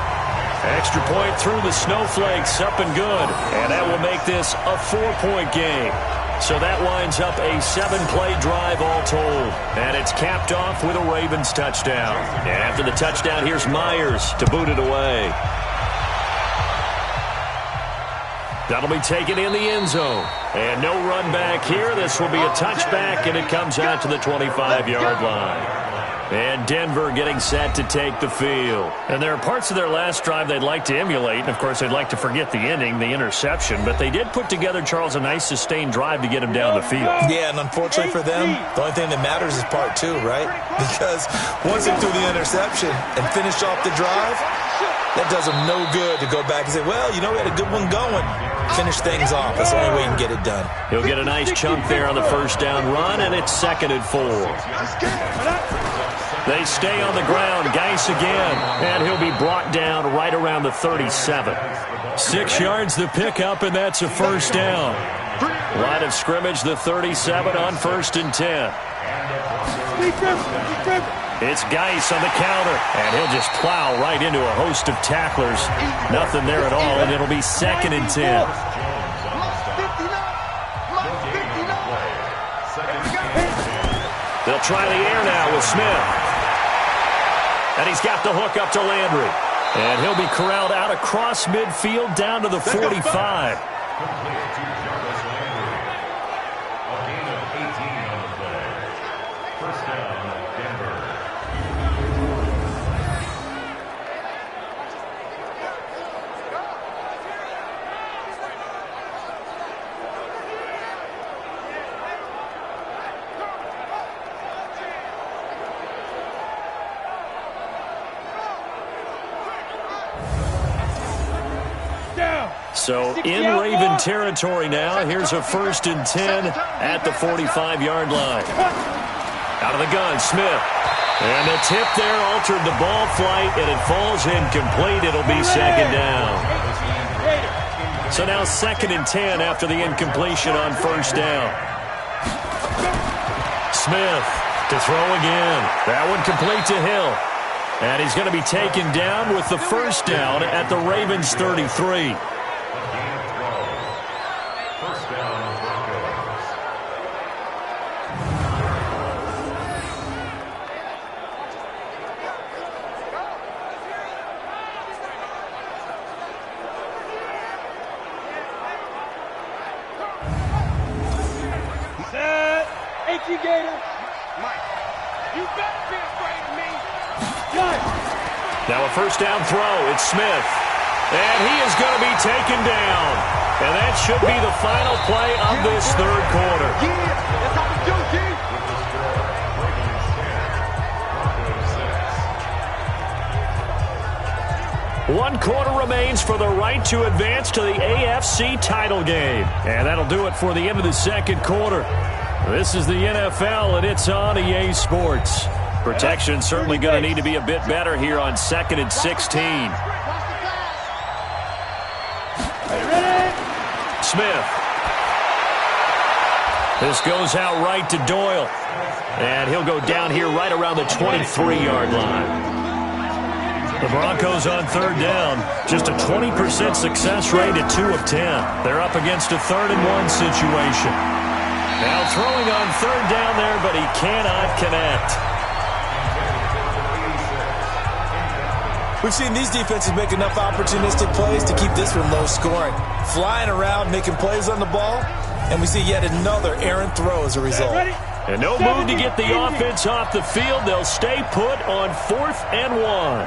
Extra point through the snowflakes, up and good. And that will make this a 4-point game. So that winds up a 7-play drive all told. And it's capped off with a Ravens touchdown. And after the touchdown, here's Myers to boot it away. That'll be taken in the end zone. And no run back here. This will be a touchback, and it comes out to the 25-yard line. And Denver getting set to take the field. And there are parts of their last drive they'd like to emulate. And, of course, they'd like to forget the ending, the interception. But they did put together, Charles, a nice sustained drive to get him down the field. Yeah, and unfortunately for them, the only thing that matters is part two, right? Because once they threw the interception and finished off the drive, that does them no good to go back and say, well, you know, we had a good one going. Finish things off. That's the only way you can get it done. He'll get a nice chunk there on the first down run, and it's 2nd and 4. They stay on the ground. Geis again. And he'll be brought down right around the 37. 6 yards the pickup, and that's a first down. Line of scrimmage, the 37 on 1st and 10. It's Geis on the counter, and he'll just plow right into a host of tacklers. Nothing there at all, and it'll be 2nd and 10. They'll try the air now with Smith. And he's got the hook up to Landry. And he'll be corralled out across midfield down to the 45. So in Raven territory now. Here's a 1st and 10 at the 45-yard line. Out of the gun, Smith. And the tip there altered the ball flight, and it falls incomplete. It'll be 2nd down. So now 2nd and 10 after the incompletion on 1st down. Smith to throw again. That one complete to Hill. And he's going to be taken down with the first down at the Ravens' 33. Now a first down throw. It's Smith. And he is going to be taken down. And that should be the final play of this 3rd quarter. One quarter remains for the right to advance to the AFC title game. And that'll do it for the end of the 2nd quarter. This is the NFL, and it's on EA Sports. Protection certainly going to need to be a bit better here on 2nd and 16. Smith. This goes out right to Doyle. And he'll go down here right around the 23-yard line. The Broncos on 3rd down. Just a 20% success rate at 2 of 10. They're up against a 3rd and 1 situation. Now throwing on 3rd down there, but he cannot connect. We've seen these defenses make enough opportunistic plays to keep this one low scoring. Flying around, making plays on the ball, and we see yet another errant throw as a result. And no move to get the offense off the field. They'll stay put on 4th and 1.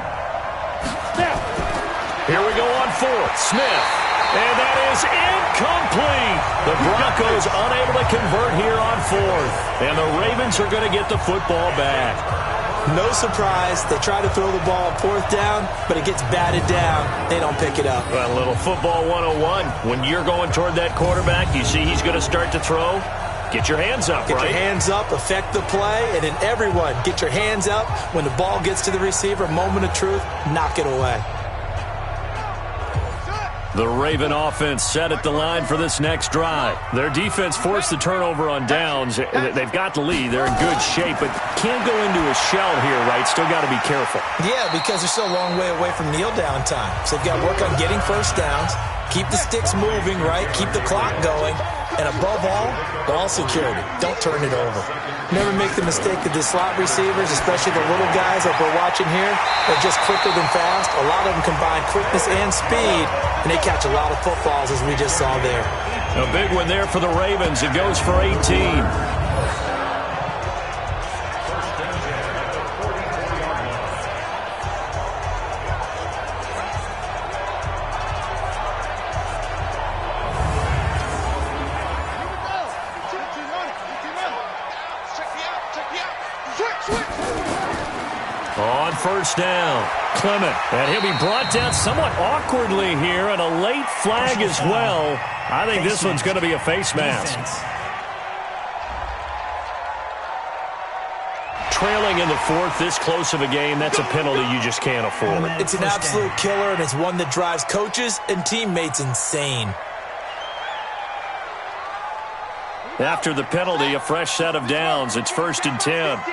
Here we go on 4th. Smith. And that is incomplete. The Broncos unable to convert here on 4th. And the Ravens are going to get the football back. No surprise. They try to throw the ball on 4th down, but it gets batted down. They don't pick it up. Well, a little football 101. When you're going toward that quarterback, you see he's going to start to throw. Get your hands up, Get right? your hands up, affect the play, and then everyone, get your hands up. When the ball gets to the receiver, moment of truth, knock it away. The Raven offense set at the line for this next drive. Their defense forced the turnover on downs. They've got the lead. They're in good shape, but can't go into a shell here, right? Still got to be careful. Yeah, because they're still a long way away from kneel down time. So they've got to work on getting first downs, keep the sticks moving, right? Keep the clock going. And above all, ball security. Don't turn it over. Never make the mistake of the slot receivers, especially the little guys like we're watching here. They're just quicker than fast. A lot of them combine quickness and speed, and they catch a lot of footballs, as we just saw there. A big one there for the Ravens. It goes for 18. On first down, Clement. And he'll be brought down somewhat awkwardly here, and a late flag as well. I think this one's going to be a face mask. Trailing in the fourth, this close of a game, that's a penalty you just can't afford. It's an absolute killer, and it's one that drives coaches and teammates insane. After the penalty, a fresh set of downs. It's 1st and 10. Hey,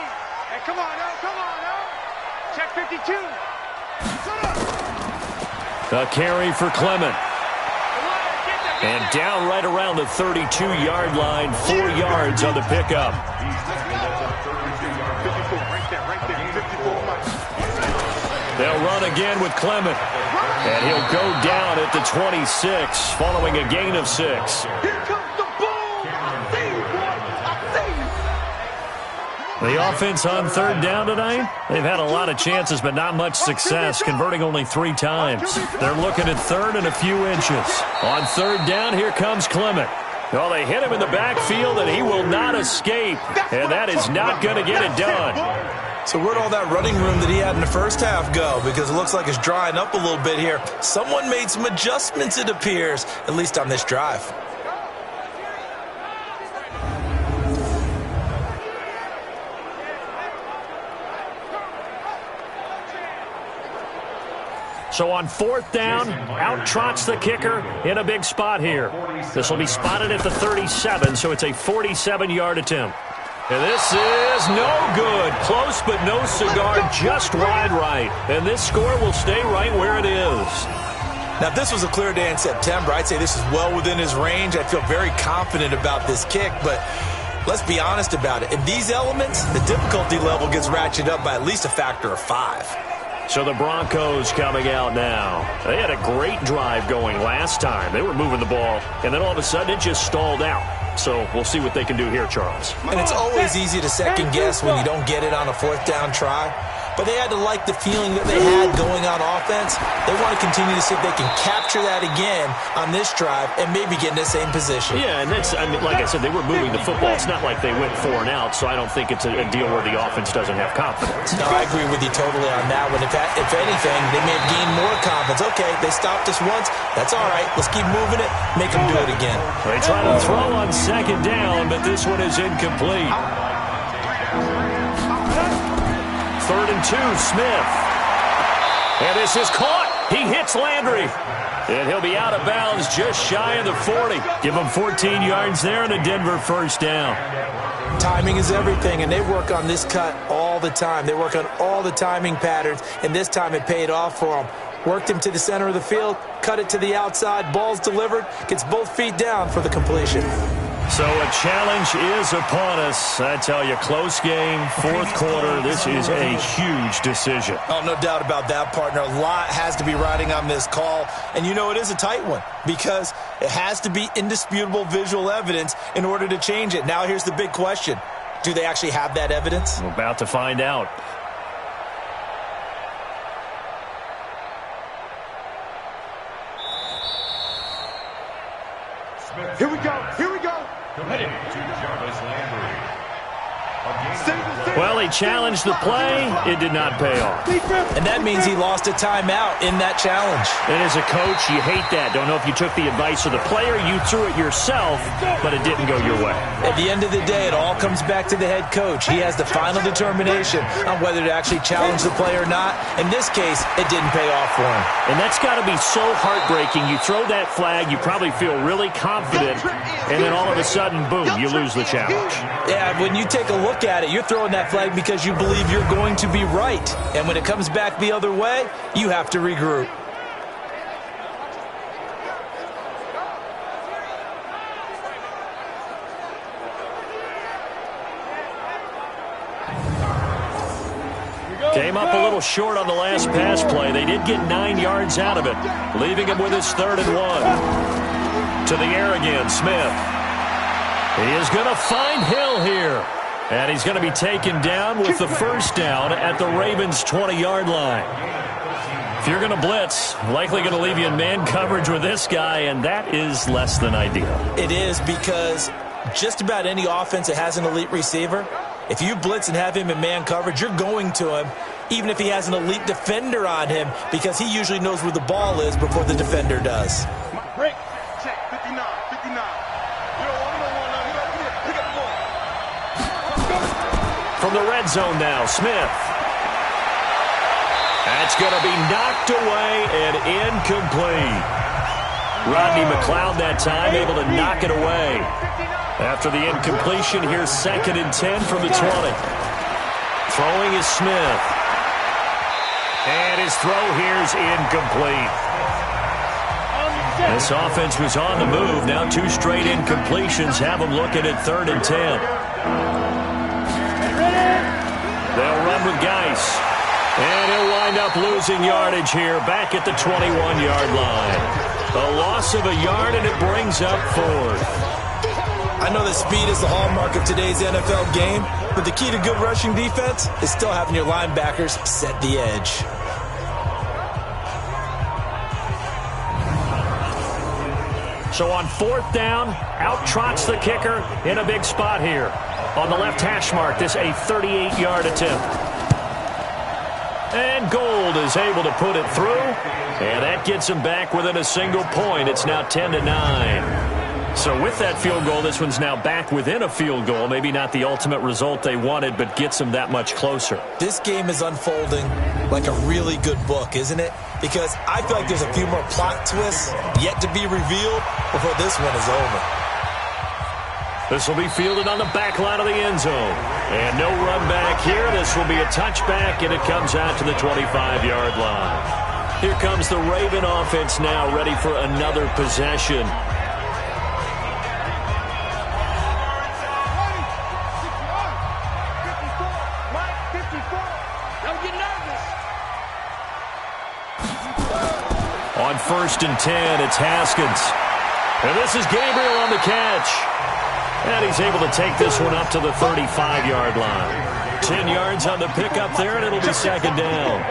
come on, now. Come on, now. Check 52. A carry for Clement. And down right around the 32-yard line, 4 yards on the pickup. They'll run again with Clement. And he'll go down at the 26, following a gain of 6. The offense on third down tonight, they've had a lot of chances, but not much success, converting only 3 times. They're looking at third and a few inches. On third down, here comes Clement. Well, they hit him in the backfield, and he will not escape, and that is not going to get it done. So where'd all that running room that he had in the first half go? Because it looks like it's drying up a little bit here. Someone made some adjustments, it appears, at least on this drive. So on fourth down, out trots the kicker in a big spot here. This will be spotted at the 37, so it's a 47-yard attempt. And this is no good. Close, but no cigar, just wide right. And this score will stay right where it is. Now, if this was a clear day in September, I'd say this is well within his range. I feel very confident about this kick, but let's be honest about it. In these elements, the difficulty level gets ratcheted up by at least a factor of 5. So the Broncos coming out now. They had a great drive going last time. They were moving the ball, and then all of a sudden it just stalled out. So we'll see what they can do here, Charles. And it's always easy to second guess when you don't get it on a fourth down try. But they had to like the feeling that they had going on offense. They want to continue to see if they can capture that again on this drive and maybe get in the same position. Yeah, and that's, I mean, like I said, they were moving the football. It's not like they went 4 and out, so I don't think it's a deal where the offense doesn't have confidence. No, I agree with you totally on that one. If anything, they may have gained more confidence. Okay, they stopped us once. That's all right. Let's keep moving it. Make them do it again. They try to throw on second down, but this one is incomplete. 3rd and 2, Smith. And this is caught. He hits Landry. And he'll be out of bounds just shy of the 40. Give him 14 yards there and a Denver first down. Timing is everything, and they work on this cut all the time. They work on all the timing patterns, and this time it paid off for them. Worked him to the center of the field, cut it to the outside, ball's delivered, gets both feet down for the completion. So a challenge is upon us. I tell you, close game, fourth quarter. This is a huge decision. Oh, no doubt about that, partner. A lot has to be riding on this call. And you know it is a tight one because it has to be indisputable visual evidence in order to change it. Now here's the big question. Do they actually have that evidence? We're about to find out. Here we go. Here we go. Committed to Jarvis Landry. Well, he challenged the play. It did not pay off. And that means he lost a timeout in that challenge. And as a coach, you hate that. Don't know if you took the advice of the player. You threw it yourself, but it didn't go your way. At the end of the day, it all comes back to the head coach. He has the final determination on whether to actually challenge the play or not. In this case, it didn't pay off for him. And that's got to be so heartbreaking. You throw that flag, you probably feel really confident, and then all of a sudden, boom, you lose the challenge. Yeah, when you take a look look at it, you're throwing that flag because you believe you're going to be right. And when it comes back the other way, you have to regroup. Came up a little short on the last pass play. They did get 9 yards out of it, leaving him with his 3rd and 1. To the air again, Smith. He is going to find Hill here. And he's going to be taken down with the first down at the Ravens' 20-yard line. If you're going to blitz, likely going to leave you in man coverage with this guy, and that is less than ideal. It is, because just about any offense that has an elite receiver, if you blitz and have him in man coverage, you're going to him, even if he has an elite defender on him, because he usually knows where the ball is before the defender does. Break. Check. 59. 59. From the red zone now, Smith. That's going to be knocked away and incomplete. Rodney McLeod that time able to knock it away. After the incompletion, here's 2nd and 10 from the 20. Throwing is Smith. And his throw here's incomplete. This offense was on the move. Now 2 straight incompletions have them looking at 3rd and 10. They'll run with Geis. And he'll wind up losing yardage here back at the 21-yard line. A loss of a yard, and it brings up 4th. I know that speed is the hallmark of today's NFL game, but the key to good rushing defense is still having your linebackers set the edge. So on 4th down, out trots the kicker in a big spot here. On the left hash mark, this a 38-yard attempt. And Gold is able to put it through, and that gets him back within a single point. It's now 10-9. So with that field goal, this one's now back within a field goal. Maybe not the ultimate result they wanted, but gets them that much closer. This game is unfolding like a really good book, isn't it? Because I feel like there's a few more plot twists yet to be revealed before this one is over. This will be fielded on the back line of the end zone. And no run back here. This will be a touchback, and it comes out to the 25-yard line. Here comes the Raven offense now, ready for another possession. On 1st and 10, it's Haskins. And this is Gabriel on the catch. And he's able to take this one up to the 35-yard line. 10 yards on the pickup there, and it'll be 2nd down.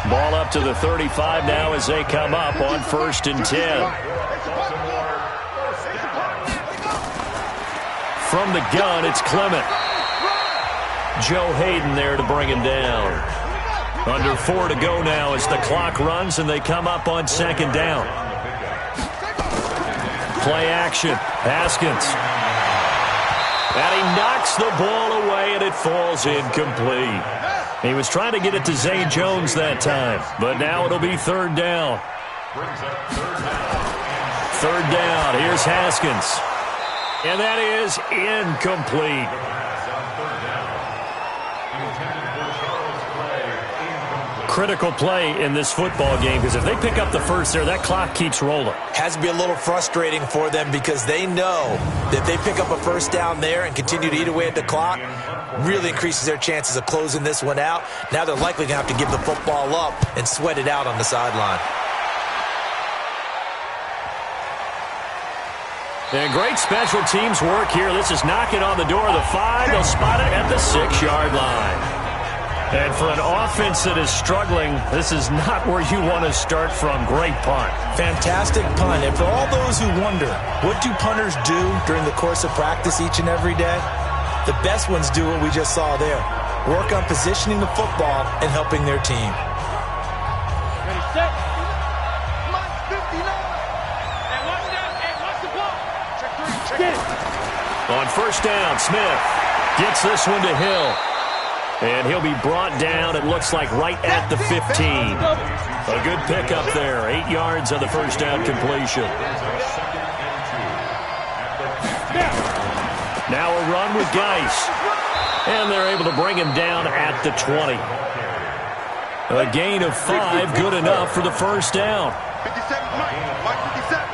Ball up to the 35 now as they come up on 1st and 10. From the gun, it's Clement. Joe Hayden there to bring him down. Under 4 to go now as the clock runs, and they come up on 2nd down. Play action. Haskins. And he knocks the ball away, and it falls incomplete. He was trying to get it to Zay Jones that time, but now it'll be 3rd down. 3rd down. Here's Haskins. And that is incomplete. Critical play in this football game, because if they pick up the first there, that clock keeps rolling. Has to be a little frustrating for them, because they know that if they pick up a first down there and continue to eat away at the clock, really increases their chances of closing this one out. Now they're likely going to have to give the football up and sweat it out on the sideline. And great special teams work here. This is knocking on the door of the 5. They'll spot it at the 6-yard line. And for an offense that is struggling, this is not where you want to start from. Great punt. Fantastic punt. And for all those who wonder, what do punters do during the course of practice each and every day? The best ones do what we just saw there. Work on positioning the football and helping their team. Ready, set. Mike 59. And watch that. And watch the ball. Check 3. Check it. On 1st down, Smith gets this one to Hill. And he'll be brought down, it looks like, right at the 15. A good pickup there. 8 yards on the first down completion. Now a run with Geis. And they're able to bring him down at the 20. A gain of 5, good enough for the first down. 57, Mike 57.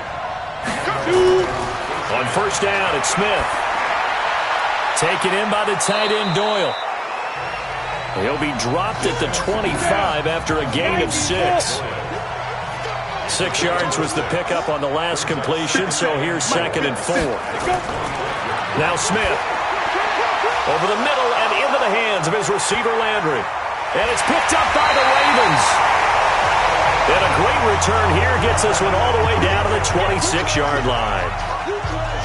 On first down, it's Smith. Taken in by the tight end, Doyle. He'll be dropped at the 25 after a gain of 6. 6 yards was the pickup on the last completion, so here's 2nd and 4. Now Smith. Over the middle and into the hands of his receiver, Landry. And it's picked up by the Ravens. And a great return here gets this one all the way down to the 26-yard line.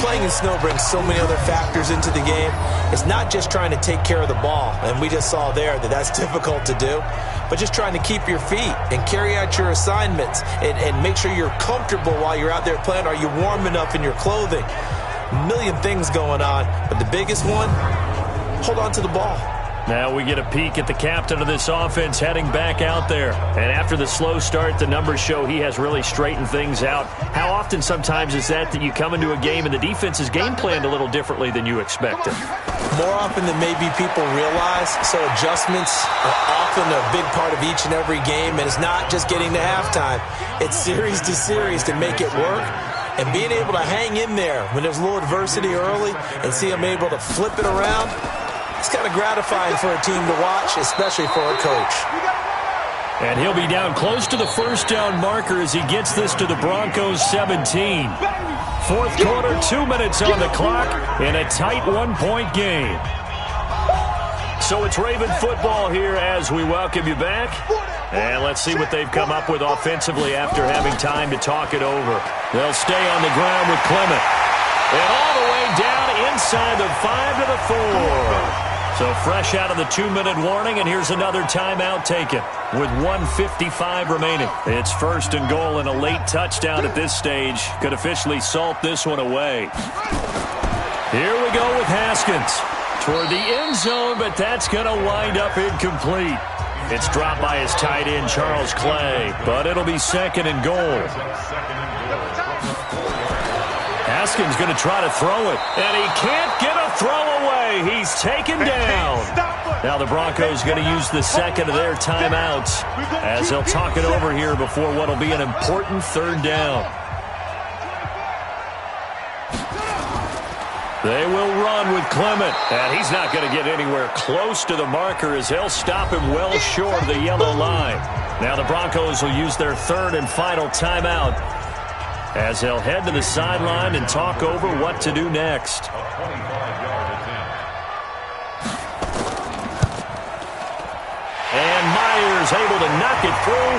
Playing in snow brings so many other factors into the game. It's not just trying to take care of the ball, and we just saw there that that's difficult to do, but just trying to keep your feet and carry out your assignments and make sure you're comfortable while you're out there playing. Are you warm enough in your clothing? A million things going on, but the biggest one, hold on to the ball. Now we get a peek at the captain of this offense heading back out there. And after the slow start, the numbers show he has really straightened things out. How often sometimes is that you come into a game and the defense is game planned a little differently than you expected? More often than maybe people realize, so adjustments are often a big part of each and every game, and it's not just getting to halftime. It's series to series to make it work. And being able to hang in there when there's a little adversity early and see them able to flip it around, it's kind of gratifying for a team to watch, especially for a coach. And he'll be down close to the first down marker as he gets this to the Broncos 17. Fourth quarter, 2 minutes on the clock in a tight 1-point game. So it's Raven football here as we welcome you back. And let's see what they've come up with offensively after having time to talk it over. They'll stay on the ground with Clement. And all the way down inside the 5 to the 4. So fresh out of the 2-minute warning, and here's another timeout taken with 1:55 remaining. It's 1st and goal, and a late touchdown at this stage could officially salt this one away. Here we go with Haskins toward the end zone, but that's going to wind up incomplete. It's dropped by his tight end, Charles Clay, but it'll be 2nd and goal. Haskins going to try to throw it, and he can't get a throw away. He's taken down. Now the Broncos going to use the 2nd of their timeouts as they'll talk it over here before what will be an important 3rd down. They will run with Clement, and he's not going to get anywhere close to the marker as they'll stop him well short of the yellow line. Now the Broncos will use their 3rd and final timeout as they'll head to the sideline and talk over what to do next. And Myers able to knock it through,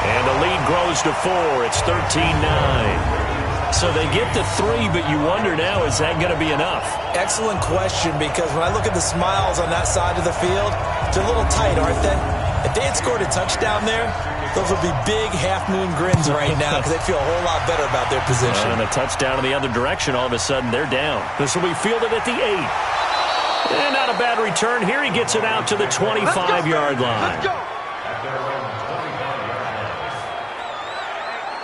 and the lead grows to 4. It's 13-9. So they get to 3, but you wonder now, is that going to be enough? Excellent question, because when I look at the smiles on that side of the field, they're a little tight, aren't they? If they had scored a touchdown there, those would be big half-moon grins right now because they feel a whole lot better about their position. And a touchdown in the other direction, all of a sudden they're down. This will be fielded at the 8. And not a bad return here. He gets it out to the 25-yard line.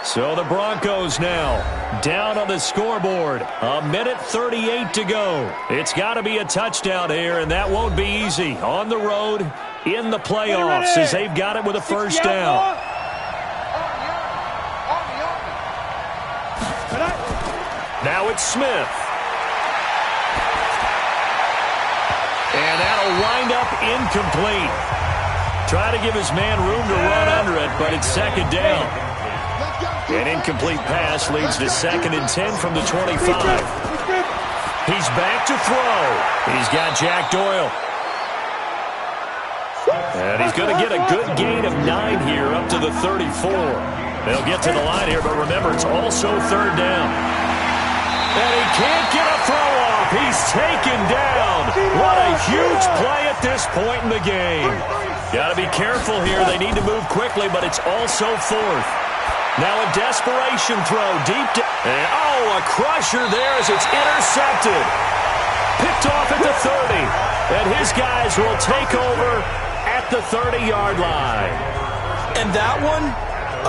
So the Broncos now down on the scoreboard. 1:38 to go. It's got to be a touchdown here, and that won't be easy. On the road, in the playoffs, as they've got it with a first down. Now it's Smith. And that'll wind up incomplete. Try to give his man room to run under it, but it's 2nd down. An incomplete pass leads to 2nd and 10 from the 25. He's back to throw. He's got Jack Doyle. And he's going to get a good gain of 9 here up to the 34. They'll get to the line here, but remember, it's also 3rd down. And he can't get a throw off. He's taken down. What a huge play at this point in the game. Got to be careful here. They need to move quickly, but it's also 4th. Now a desperation throw deep down. And a crusher there as it's intercepted. Picked off at the 30. And his guys will take over at the 30-yard line. And that one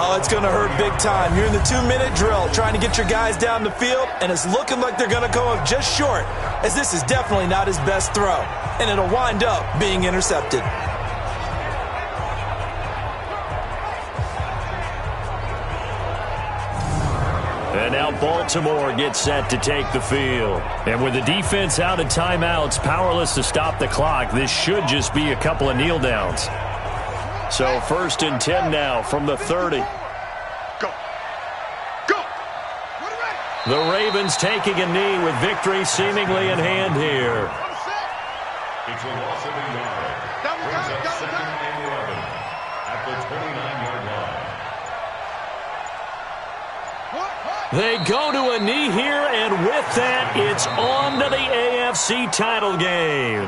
Oh, it's going to hurt big time. You're in the 2-minute drill trying to get your guys down the field, and it's looking like they're going to come up just short, as this is definitely not his best throw, and it'll wind up being intercepted. And now Baltimore gets set to take the field. And with the defense out of timeouts, powerless to stop the clock, this should just be a couple of kneel downs. So 1st and 10 now from the 30. Go. Go. The Ravens taking a knee with victory seemingly in hand here. It's a loss of a yard. Brings up 2nd and 11 at the 29-yard line. They go to a knee here, and with that, it's on to the AFC title game.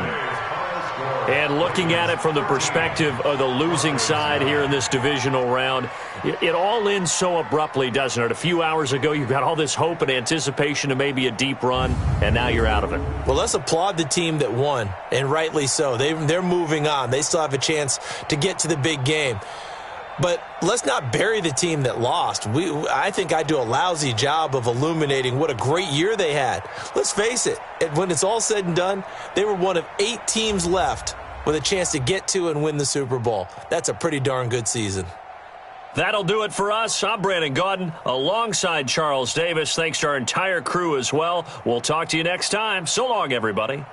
And looking at it from the perspective of the losing side here in this divisional round, it all ends so abruptly, doesn't it? A few hours ago, you've got all this hope and anticipation of maybe a deep run, and now you're out of it. Well, let's applaud the team that won, and rightly so. They're moving on. They still have a chance to get to the big game. But let's not bury the team that lost. I think I do a lousy job of illuminating what a great year they had. Let's face it, when it's all said and done, they were one of 8 teams left with a chance to get to and win the Super Bowl. That's a pretty darn good season. That'll do it for us. I'm Brandon Gaudin alongside Charles Davis. Thanks to our entire crew as well. We'll talk to you next time. So long, everybody.